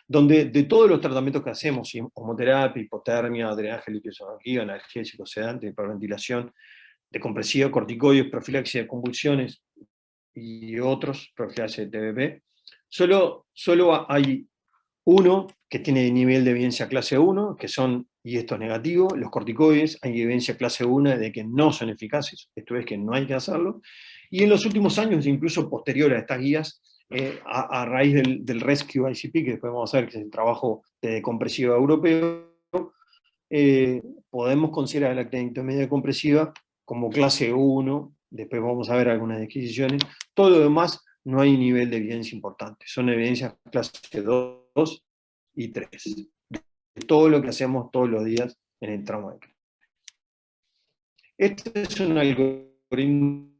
donde de todos los tratamientos que hacemos, homoterapia, hipotermia, drenaje liposonogía, analgésico, sedante, hiperventilación, decompresiva, corticoides, profilaxia de convulsiones y otros, profilaxia de TBP, solo hay uno que tiene nivel de evidencia clase 1, que son, y esto es negativo, los corticoides, hay evidencia clase 1 de que no son eficaces, esto es que no hay que hacerlo, y en los últimos años, incluso posterior a estas guías, a raíz del Rescue ICP, que después vamos a ver que es el trabajo de decompresiva europeo, podemos considerar la clenectomía compresiva como clase 1, después vamos a ver algunas disquisiciones, todo lo demás no hay nivel de evidencia importante, son evidencias clase 2 y 3, de todo lo que hacemos todos los días en el trauma de cráneo. Este es un algoritmo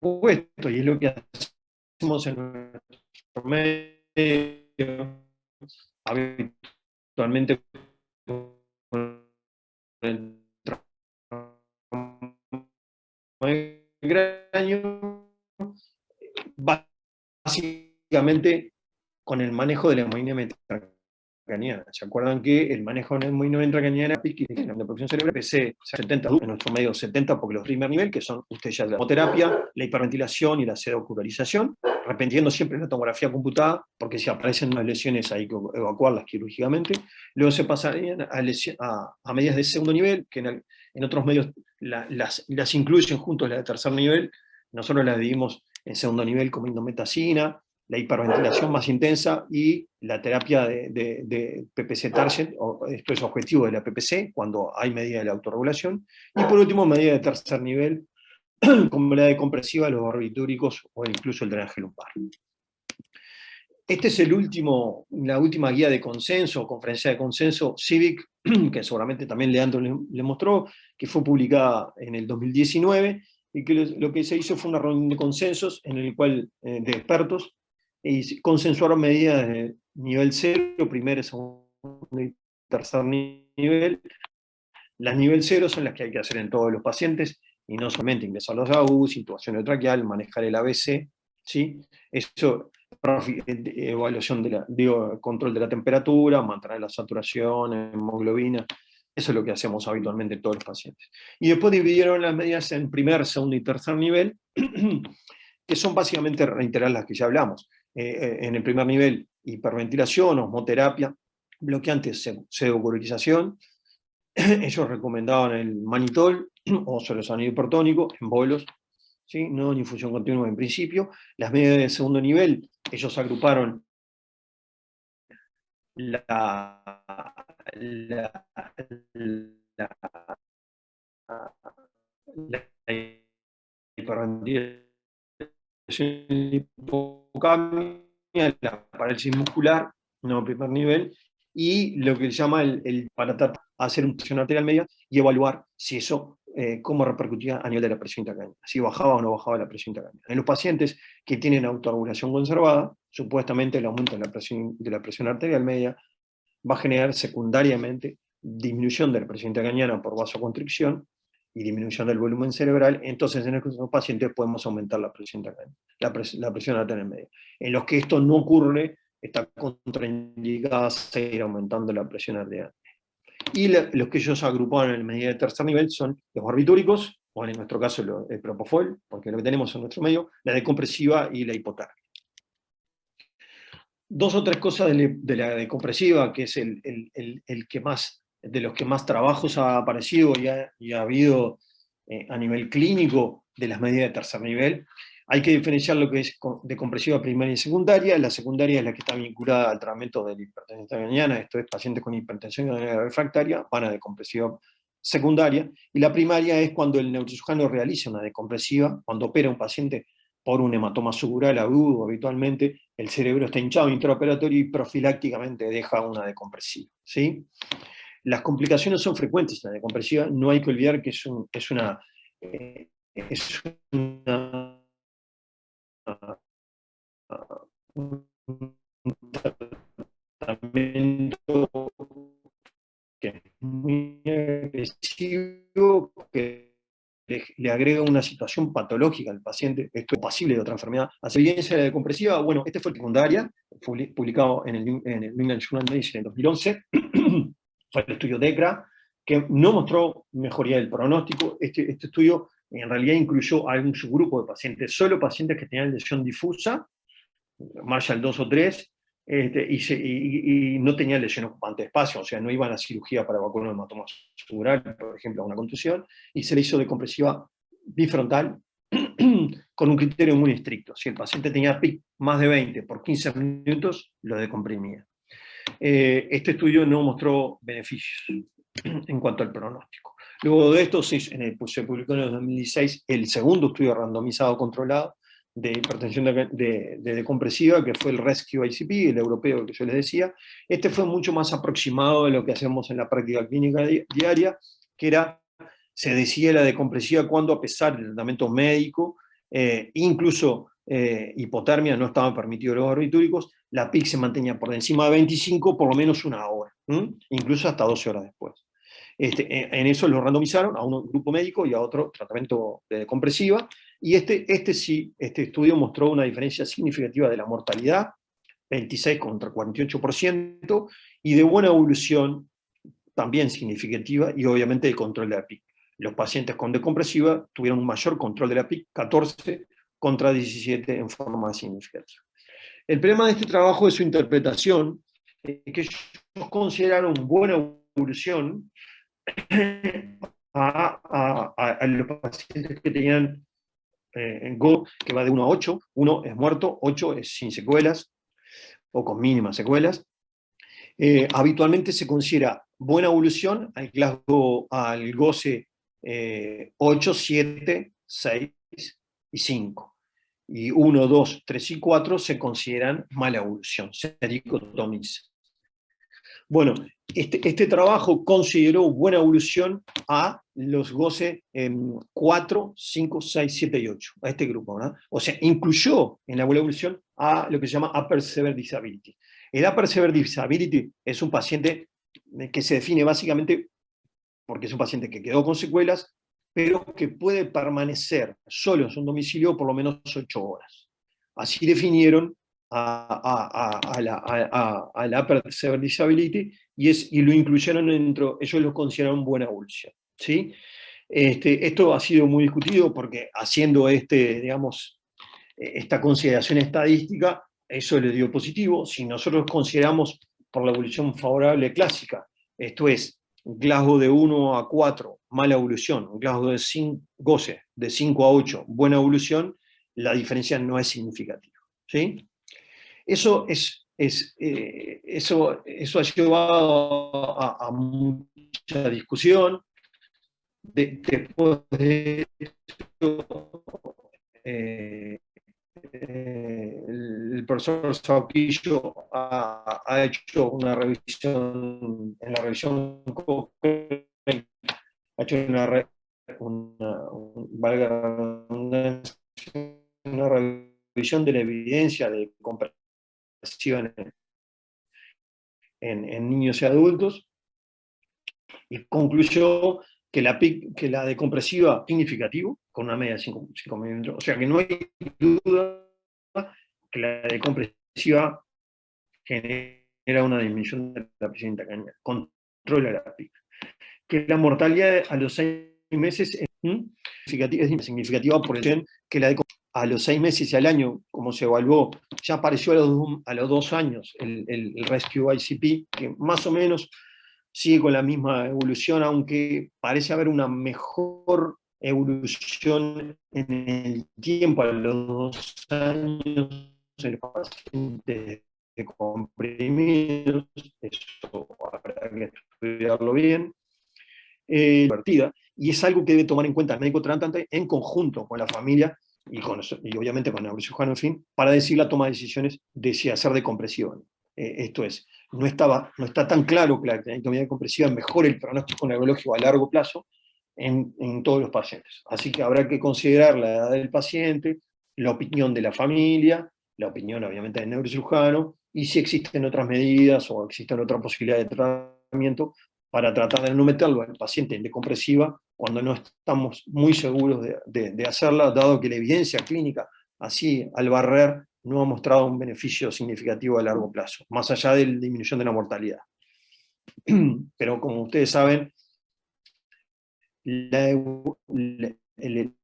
propuesto, y es lo que hacemos en nuestro medio habitualmente con el migraño, básicamente con el manejo de la hemoglobina intracraniana. ¿Se acuerdan que el manejo de la hemoglobina intracraniana en la producción cerebral PC 70, en nuestro medio 70, porque los primer nivel, que son ustedes ya la hemoterapia, la hiperventilación y la pseudocurarización, repitiendo siempre la tomografía computada, porque si aparecen unas lesiones hay que evacuarlas quirúrgicamente. Luego se pasarían a medidas de segundo nivel, que en otros medios las incluyen junto a las de tercer nivel. Nosotros las dividimos en segundo nivel como indometacina, la hiperventilación más intensa y la terapia de PPC target, esto es objetivo de la PPC, cuando hay medida de la autorregulación. Y por último, medida de tercer nivel, como la de compresiva, los barbitúricos o incluso el drenaje lumbar. Este es la última guía de consenso, o conferencia de consenso CIVIC, que seguramente también Leandro le mostró, que fue publicada en el 2019, y que lo que se hizo fue una reunión de consensos en el cual, de expertos, y consensuaron medidas de nivel 0, primer, segundo y tercer nivel. Las nivel 0 son las que hay que hacer en todos los pacientes, y no solamente ingresar los AUS, intubación traqueal, manejar el ABC, ¿sí? Eso, evaluación control de la temperatura, mantener la saturación, hemoglobina, eso es lo que hacemos habitualmente en todos los pacientes. Y después dividieron las medidas en primer, segundo y tercer nivel, que son básicamente reiterar las que ya hablamos. En el primer nivel, hiperventilación, osmoterapia, bloqueantes, pseudocurarización. Ellos recomendaban el manitol o solosanido hipertónico en bolos, ¿sí? No en infusión continua en principio. Las medidas de segundo nivel, ellos agruparon la hiperventilación, hipocamia, la parálisis muscular, no primer nivel, y lo que se llama para tratar de hacer una presión arterial media y evaluar si eso, cómo repercutía a nivel de la presión intracraneana, si bajaba o no bajaba la presión intracraneana. En los pacientes que tienen autorregulación conservada, supuestamente el aumento de la presión arterial media va a generar secundariamente disminución de la presión intracraneana por vasoconstricción y disminución del volumen cerebral. Entonces en estos pacientes podemos aumentar la presión intracraneana, la presión arterial media. En los que esto no ocurre, está contraindicada seguir aumentando la presión arterial. Y los que ellos agruparon en medida de tercer nivel son los barbitúricos, o en nuestro caso el propofol, porque lo que tenemos en nuestro medio, la decompresiva y la hipotermia. Dos o tres cosas de la decompresiva, que es el que más, de los que más trabajos ha aparecido y ha habido a nivel clínico de las medidas de tercer nivel. Hay que diferenciar lo que es decompresiva primaria y secundaria. La secundaria es la que está vinculada al tratamiento de la hipertensión intracraniana, esto es pacientes con hipertensión refractaria, van a decompresiva secundaria, y la primaria es cuando el neurocirujano realiza una decompresiva, cuando opera un paciente por un hematoma subural agudo, habitualmente el cerebro está hinchado intraoperatorio y profilácticamente deja una decompresiva, ¿sí? Las complicaciones son frecuentes en la decompresiva, no hay que olvidar que es un tratamiento que es muy agresivo, que le agrega una situación patológica al paciente, esto es pasible de otra enfermedad. Hace evidencia de la decompresiva, bueno, este fue el secundaria, publicado en el New England Journal of Medicine en 2011, fue el estudio DECRA, que no mostró mejoría del pronóstico. Este estudio en realidad incluyó a algún subgrupo de pacientes, solo pacientes que tenían lesión difusa, Marshall 2 o 3, y no tenían lesión ocupante de espacio, o sea, no iban a cirugía para evacuar un hematoma subural, por ejemplo, a una contusión, y se le hizo decompresiva bifrontal con un criterio muy estricto. Si el paciente tenía PIC más de 20 por 15 minutos, lo decomprimía. Este estudio no mostró beneficios en cuanto al pronóstico. Luego de esto se publicó en el 2016 el segundo estudio randomizado controlado de hipertensión de decompresiva, que fue el Rescue ICP, el europeo que yo les decía. Este fue mucho más aproximado de lo que hacemos en la práctica clínica diaria, que era Se decía la decompresiva cuando, a pesar del tratamiento médico, incluso hipotermia, no estaban permitidos los barbitúricos, la PIC se mantenía por encima de 25 por lo menos una hora, incluso hasta 12 horas después. En eso lo randomizaron a un grupo médico y a otro tratamiento de decompresiva, y este estudio mostró una diferencia significativa de la mortalidad, 26 contra 48%, y de buena evolución también significativa, y obviamente el control de la PIC. Los pacientes con decompresiva tuvieron un mayor control de la PIC, 14 contra 17 en forma significativa. El problema de este trabajo es su interpretación, que ellos consideraron buena evolución a los pacientes que tenían GO, que va de 1 a 8, 1 es muerto, 8 es sin secuelas, o con mínimas secuelas. Habitualmente se considera buena evolución al GOSE 8, 7, 6 y 5. Y 1, 2, 3 y 4 se consideran mala evolución, se dicotomiza. Bueno, este trabajo consideró buena evolución a los GOSE 4, 5, 6, 7 y 8, a este grupo, ¿no? O sea, incluyó en la buena evolución a lo que se llama Upper Severe Disability. El Upper Severe Disability es un paciente que se define básicamente porque es un paciente que quedó con secuelas, pero que puede permanecer solo en su domicilio por lo menos 8 horas. Así definieron a la Upper Severe Disability y lo incluyeron dentro, ellos lo consideraron buena evolución, ¿sí? Esto ha sido muy discutido porque haciendo digamos, esta consideración estadística, eso le dio positivo. Si nosotros consideramos por la evolución favorable clásica, esto es, Glasgow de 1 a 4, mala evolución, Glasgow de 5, GOSE de 5 a 8, buena evolución, la diferencia no es significativa, ¿sí? Eso ha llevado a mucha discusión. Después de esto, el profesor Sauquillo ha hecho una revisión, en la revisión Cochrane, ha hecho una revisión de la evidencia de compresiva en niños y adultos, y concluyó que la decompresiva es significativo, con una media de 5 milímetros, o sea que no hay duda que la decompresiva genera una disminución de la presión intracraneal, controla la PIC. Que la mortalidad a los 6 meses es significativa por el que a los 6 meses y al año, como se evaluó, ya apareció a los 2 años el Rescue ICP, que más o menos sigue con la misma evolución, aunque parece haber una mejor evolución en el tiempo a los 2 años en los pacientes comprimidos. Eso habrá que estudiarlo bien. Y es algo que debe tomar en cuenta el médico tratante en conjunto con la familia y obviamente con el neurocirujano, en fin, para decir la toma de decisiones de si hacer decompresión. Esto es, no está tan claro que la anatomía decompresiva mejore el pronóstico neurológico a largo plazo en todos los pacientes. Así que habrá que considerar la edad del paciente, la opinión de la familia, la opinión obviamente del neurocirujano, y si existen otras medidas o existen otras posibilidades de tratamiento para tratar de no meterlo al paciente en decompresiva cuando no estamos muy seguros de hacerla, dado que la evidencia clínica, así al barrer, no ha mostrado un beneficio significativo a largo plazo, más allá de la disminución de la mortalidad. Pero como ustedes saben, el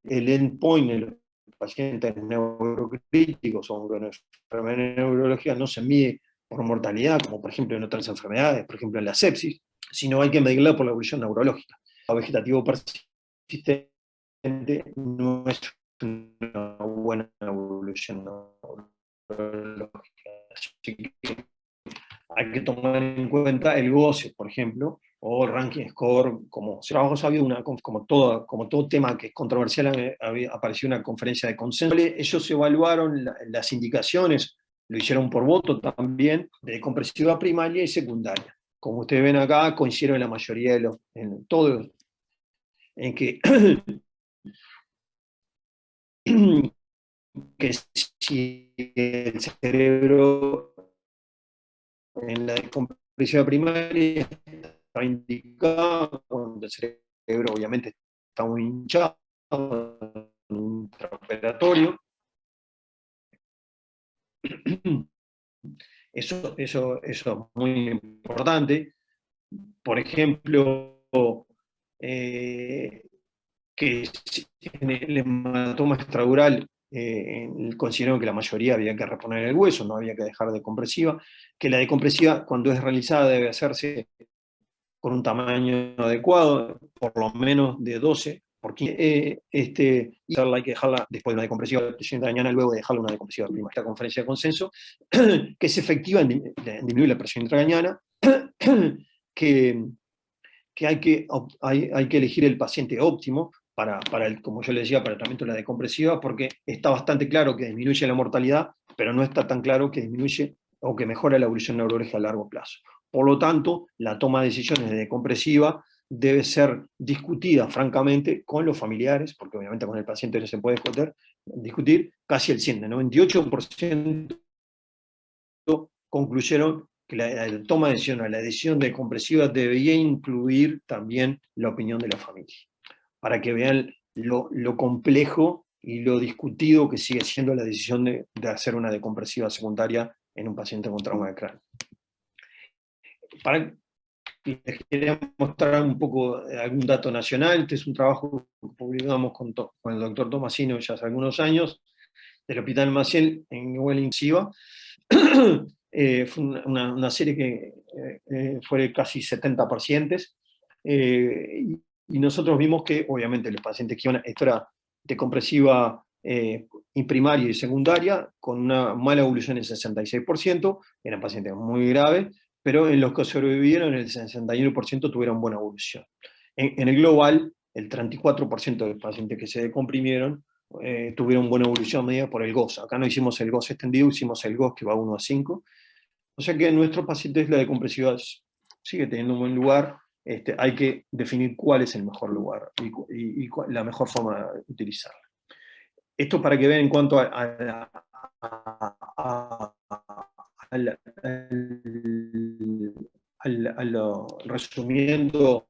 endpoint en los pacientes neurocríticos o con enfermedades neurológicas no se mide por mortalidad, como por ejemplo en otras enfermedades, por ejemplo en la sepsis, sino hay que medirla por la evolución neurológica. El vegetativo persistente no es una buena evolución neurológica. Así que hay que tomar en cuenta el GOSE, por ejemplo, o el ranking score, como trabajos ha habido como todo tema que es controversial, apareció una conferencia de consenso. Ellos evaluaron las indicaciones, lo hicieron por voto también, de decompresiva primaria y secundaria. Como ustedes ven acá, coincidieron en la mayoría de todos en que, que si el cerebro en la descompresiva primaria está indicado, cuando el cerebro obviamente está muy hinchado, en un intraoperatorio. Eso es muy importante. Por ejemplo, que en el hematoma extradural consideraron que la mayoría había que reponer el hueso, no había que dejar decompresiva, que la decompresiva cuando es realizada debe hacerse con un tamaño adecuado, por lo menos de 12 por 15, y hay que dejarla después de una decompresiva de presión intracraniana, luego de dejarla una decompresiva prima. Esta conferencia de consenso, que es efectiva en disminuir la presión intracraniana, que hay que elegir el paciente óptimo como yo le decía, para el tratamiento de la decompresiva, porque está bastante claro que disminuye la mortalidad, pero no está tan claro que disminuye o que mejora la evolución neurológica a largo plazo. Por lo tanto, la toma de decisiones de decompresiva debe ser discutida francamente con los familiares, porque obviamente con el paciente no se puede discutir, casi el 100, el 98% concluyeron que la toma de decisión, la decisión decompresiva debía incluir también la opinión de la familia, para que vean lo complejo y lo discutido que sigue siendo la decisión de hacer una decompresiva secundaria en un paciente con trauma de cráneo. Les quería mostrar un poco algún dato nacional. Este es un trabajo que publicamos con el doctor Tomasino ya hace algunos años, del Hospital Maciel en Huelva. Fue una serie que fue de casi 70 pacientes, y nosotros vimos que obviamente los pacientes que iban, esto era decompresiva primaria y secundaria, con una mala evolución en 66%, eran pacientes muy graves, pero en los que sobrevivieron el 61% tuvieron buena evolución. En el global, el 34% de los pacientes que se decomprimieron tuvieron buena evolución medida por el GOS. Acá no hicimos el GOS extendido, hicimos el GOS que va 1 a 5. O sea que en nuestros pacientes la decompresiva sigue teniendo un buen lugar. Hay que definir cuál es el mejor lugar y la mejor forma de utilizarla. Esto para que vean en cuanto resumiendo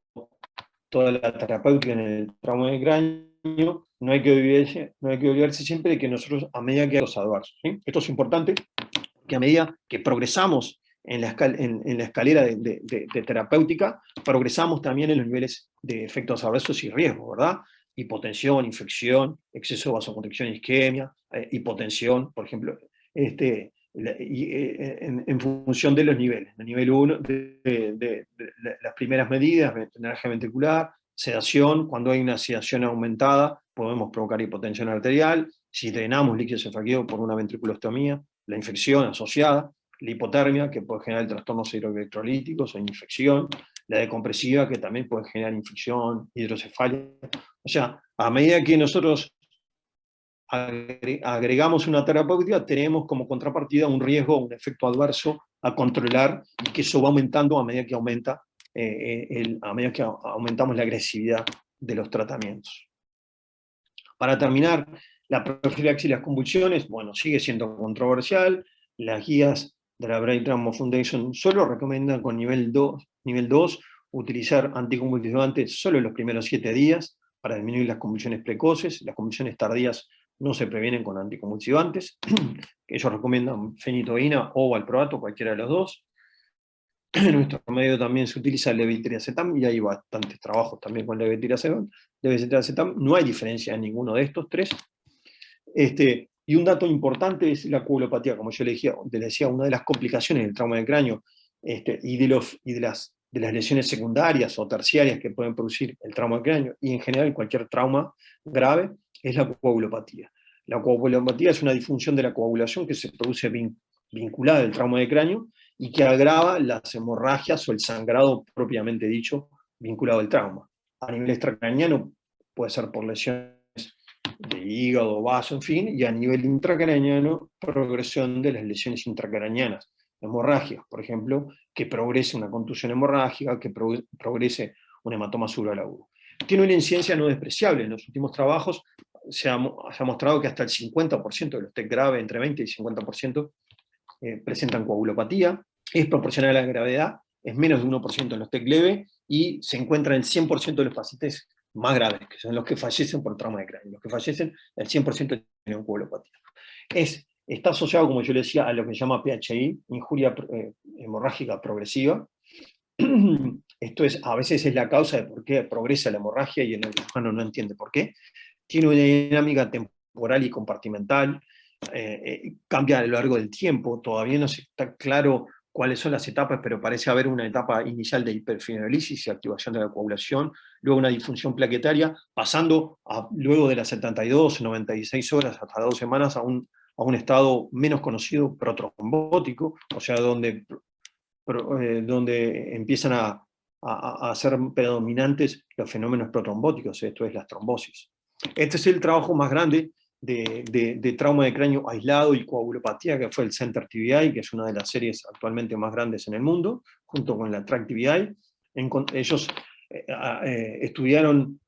toda la terapéutica en el trauma de cráneo, no hay que olvidarse siempre de que nosotros, a medida que los adversos, ¿sí? Esto es importante, que a medida que progresamos en la escalera de terapéutica, progresamos también en los niveles de efectos adversos y riesgos, ¿verdad? Hipotensión, infección, exceso de vasoconstricción, isquemia, hipotensión, por ejemplo, en función de los niveles. El nivel 1, de las primeras medidas, drenaje ventricular, sedación. Cuando hay una sedación aumentada, podemos provocar hipotensión arterial. Si drenamos líquido cefalógrafo por una ventriculostomía, la infección asociada, la hipotermia, que puede generar trastornos hidroelectrolíticos o infección, la decompresiva, que también puede generar infección, hidrocefalia. O sea, a medida que nosotros agregamos una terapéutica, tenemos como contrapartida un riesgo, un efecto adverso a controlar, y que eso va aumentando a medida que aumentamos la agresividad de los tratamientos. Para terminar, la profilaxis y las convulsiones, bueno, sigue siendo controversial. Las guías de la Brain Trauma Foundation solo recomiendan con nivel 2 utilizar anticonvulsivantes solo en los primeros 7 días para disminuir las convulsiones precoces. Las convulsiones tardías no se previenen con anticonvulsivantes. Ellos recomiendan fenitoína o valproato, cualquiera de los dos. En nuestro medio también se utiliza levetiracetam, y hay bastantes trabajos también con levetiracetam. No hay diferencia en ninguno de estos tres. Y un dato importante es la coagulopatía. Como yo le decía, una de las complicaciones del trauma del cráneo y de las lesiones secundarias o terciarias que pueden producir el trauma del cráneo, y en general cualquier trauma grave, es la coagulopatía. La coagulopatía es una disfunción de la coagulación que se produce vinculada al trauma de cráneo y que agrava las hemorragias o el sangrado propiamente dicho vinculado al trauma. A nivel extracraniano puede ser por lesiones de hígado, vaso, en fin, y a nivel intracraniano, progresión de las lesiones intracranianas, hemorragias, por ejemplo, que progrese una contusión hemorrágica, que progrese un hematoma subaracnoideo. tiene una incidencia no despreciable. En los últimos trabajos se ha mostrado que hasta el 50% de los TEC graves, entre 20 y 50%, presentan coagulopatía, es proporcional a la gravedad, es menos de 1% en los TEC leve, y se encuentra en el 100% de los pacientes más graves, que son los que fallecen por trauma de cráneo. Los que fallecen, el 100% tienen coagulopatía. Está asociado, como yo le decía, a lo que se llama PHI, injuria hemorrágica progresiva. Esto es, a veces es la causa de por qué progresa la hemorragia y el neurocirujano no entiende por qué. Tiene una dinámica temporal y compartimental, cambia a lo largo del tiempo, todavía no está claro cuáles son las etapas, pero parece haber una etapa inicial de hiperfibrilis y activación de la coagulación, luego una disfunción plaquetaria, pasando luego de las 72, 96 horas hasta 2 semanas a un estado menos conocido, protrombótico, o sea, donde empiezan a ser predominantes los fenómenos protrombóticos, esto es las trombosis. Este es el trabajo más grande de trauma de cráneo aislado y coagulopatía, que fue el Center TBI, que es una de las series actualmente más grandes en el mundo, junto con la Track TBI. Ellos estudiaron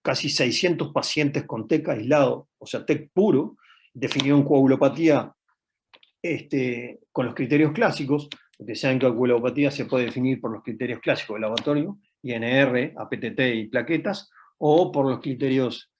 casi 600 pacientes con TEC aislado, o sea, TEC puro, definieron coagulopatía con los criterios clásicos. Ustedes saben que la coagulopatía se puede definir por los criterios clásicos del laboratorio, INR, APTT y plaquetas, o por los criterios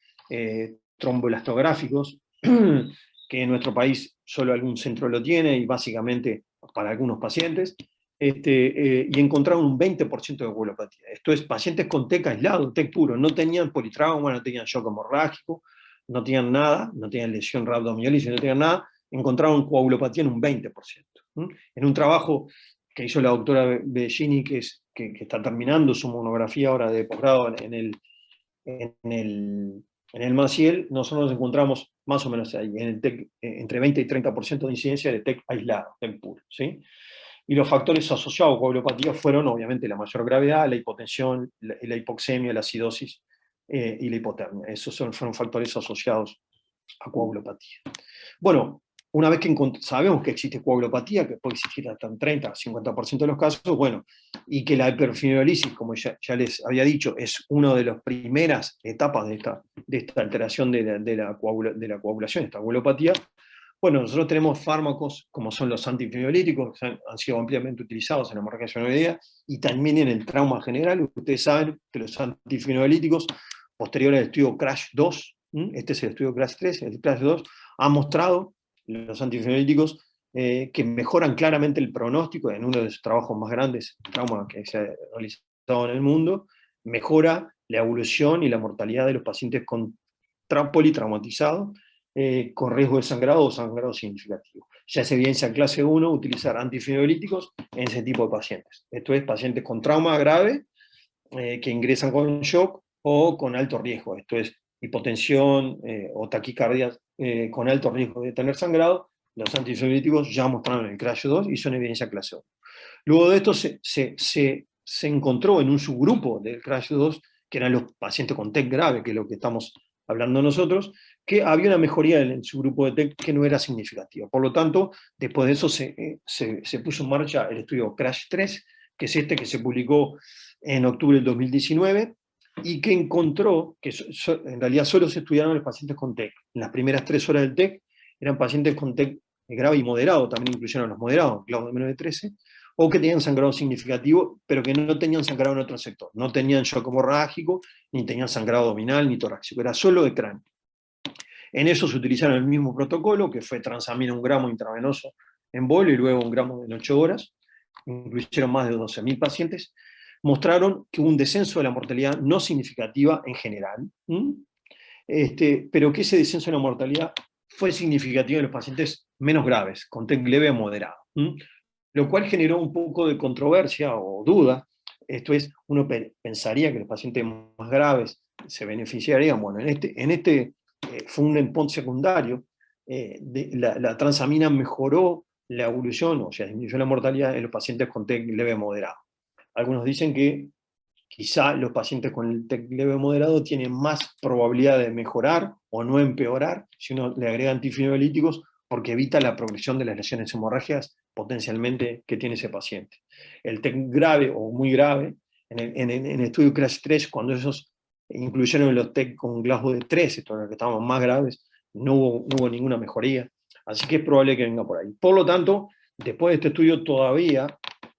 tromboelastográficos, que en nuestro país solo algún centro lo tiene, y básicamente para algunos pacientes, y encontraron un 20% de coagulopatía. Esto es, pacientes con TEC aislado, TEC puro, no tenían politrauma, no tenían shock hemorrágico, no tenían nada, no tenían lesión rhabdomiolisis, no tenían nada, encontraron coagulopatía en un 20%. En un trabajo que hizo la doctora Bellini, que está terminando su monografía ahora de posgrado en el Maciel, nosotros nos encontramos más o menos ahí, en el TEC, entre 20 y 30% de incidencia de TEC aislado, TEC puro, ¿sí? Y los factores asociados a coagulopatía fueron, obviamente, la mayor gravedad, la hipotensión, la hipoxemia, la acidosis y la hipotermia. Esos fueron factores asociados a coagulopatía. Bueno, una vez que sabemos que existe coagulopatía, que puede existir hasta en 30 50% de los casos, bueno, y que la hiperfibrilis, como ya les había dicho, es una de las primeras etapas de esta alteración de la coagulación, esta coagulopatía. Bueno, nosotros tenemos fármacos como son los antifibrolíticos, que han sido ampliamente utilizados en la hemorragia senoidea y también en el trauma general. Ustedes saben que los antifibrolíticos, posterior al estudio CRASH 2, este es el estudio CRASH 3, el CRASH 2, han mostrado los antifibrolíticos que mejoran claramente el pronóstico. En uno de los trabajos más grandes, trauma que se ha realizado en el mundo, mejora la evolución y la mortalidad de los pacientes con politraumatizados, con riesgo de sangrado o sangrado significativo. Ya es evidencia en clase 1 utilizar antifibrolíticos en ese tipo de pacientes. Esto es, pacientes con trauma grave que ingresan con shock o con alto riesgo. Esto es, hipotensión o taquicardia con alto riesgo de tener sangrado. Los antifibrolíticos ya mostraron el CRASH 2 y son evidencia clase 1. Luego de esto se encontró en un subgrupo del CRASH 2, que eran los pacientes con TEC grave, que es lo que estamos hablando nosotros, que había una mejoría en su grupo de TEC que no era significativa. Por lo tanto, después de eso se puso en marcha el estudio CRASH 3, que es este que se publicó en octubre del 2019, y que encontró que en realidad solo se estudiaron los pacientes con TEC. En las primeras 3 horas del TEC eran pacientes con TEC grave y moderado, también incluyeron los moderados, grados de menos de 13, o que tenían sangrado significativo, pero que no tenían sangrado en otro sector. No tenían shock hemorrágico, ni tenían sangrado abdominal, ni torácico, era solo de cráneo. En eso se utilizaron el mismo protocolo, que fue transamina 1 gramo intravenoso en bolo y luego 1 gramo en 8 horas. Incluyeron más de 12.000 pacientes. Mostraron que hubo un descenso de la mortalidad no significativa en general, pero que ese descenso de la mortalidad fue significativo en los pacientes menos graves, con TEC leve o moderado. Lo cual generó un poco de controversia o duda. Esto es, uno pensaría que los pacientes más graves se beneficiarían. Bueno, en este fue un endpoint secundario. La transamina mejoró la evolución, o sea, disminuyó la mortalidad en los pacientes con TEC leve o moderado. Algunos dicen que quizá los pacientes con el TEC leve o moderado tienen más probabilidad de mejorar o no empeorar si uno le agrega antifibrolíticos, porque evita la progresión de las lesiones hemorrágicas potencialmente que tiene ese paciente. El TEC grave o muy grave, en el estudio CRASH 3, cuando ellos incluyeron los TEC con Glasgow de 3, estos eran los que estaban más graves, no hubo ninguna mejoría, así que es probable que venga por ahí. Por lo tanto, después de este estudio todavía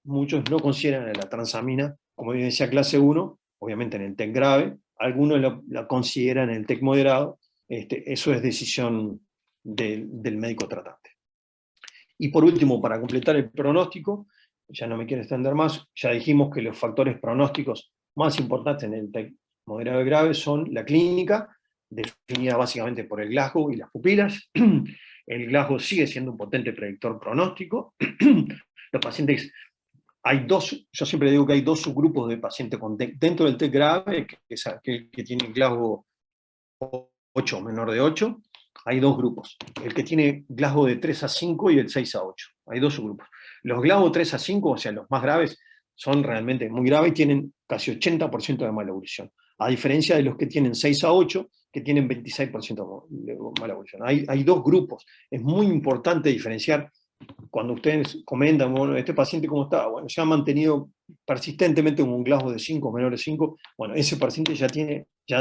muchos no consideran a la transamina como evidencia clase 1, obviamente en el TEC grave, algunos la consideran en el TEC moderado, eso es decisión del médico tratante. Y por último, para completar el pronóstico, ya no me quiero extender más, ya dijimos que los factores pronósticos más importantes en el TEC moderado y grave son la clínica, definida básicamente por el Glasgow y las pupilas. El Glasgow sigue siendo un potente predictor pronóstico. Los pacientes, yo siempre digo que hay dos subgrupos de pacientes con TEC. Dentro del TEC grave, que es aquel que tiene Glasgow 8 o menor de 8, hay dos grupos. El que tiene Glasgow de 3 a 5 y el 6 a 8. Hay dos subgrupos. Los Glasgow 3 a 5, o sea, los más graves, son realmente muy graves y tienen casi 80% de mala evolución. A diferencia de los que tienen 6 a 8, que tienen 26% de mala evolución. Hay dos grupos. Es muy importante diferenciar cuando ustedes comentan, bueno, este paciente cómo está, bueno, se ha mantenido persistentemente con un Glasgow de 5, menor de 5, bueno, ese paciente ya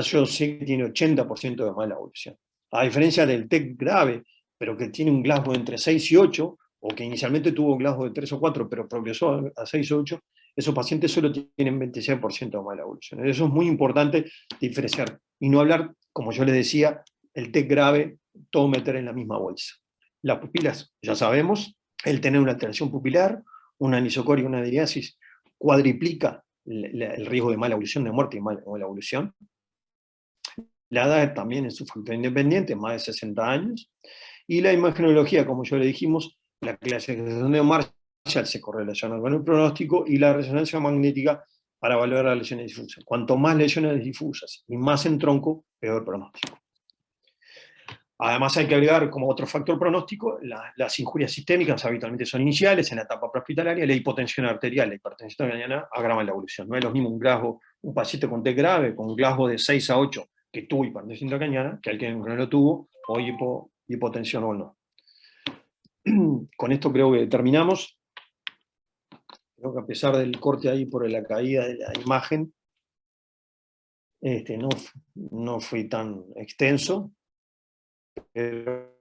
yo sé que tiene 80% de mala evolución. A diferencia del TEC grave, pero que tiene un Glasgow entre 6 y 8, o que inicialmente tuvo un Glasgow de 3 o 4, pero progresó a 6 o 8, esos pacientes solo tienen 26% de mala evolución. Eso es muy importante diferenciar, y no hablar, como yo les decía, el TEC grave, todo meter en la misma bolsa. Las pupilas, ya sabemos, el tener una alteración pupilar, una anisocoria y una diriasis cuadriplica el riesgo de mala evolución, de muerte y mala evolución. La edad también es un factor independiente, más de 60 años. Y la imagenología, como ya le dijimos, la clasificación de Marshall se correlaciona con el pronóstico y la resonancia magnética para evaluar las lesiones difusas. Cuanto más lesiones difusas y más en tronco, peor pronóstico. Además hay que agregar como otro factor pronóstico, las injurias sistémicas habitualmente son iniciales en la etapa prehospitalaria, la hipotensión arterial, la hipertensión mañana agravan la evolución. No es lo mismo un paciente con TEC grave, con un Glasgow de 6 a 8, que tuvo hipertensión intracraniana, que alguien que no lo tuvo, o hipotensión o no. Con esto creo que terminamos. Creo que a pesar del corte ahí por la caída de la imagen, no fui tan extenso. Pero,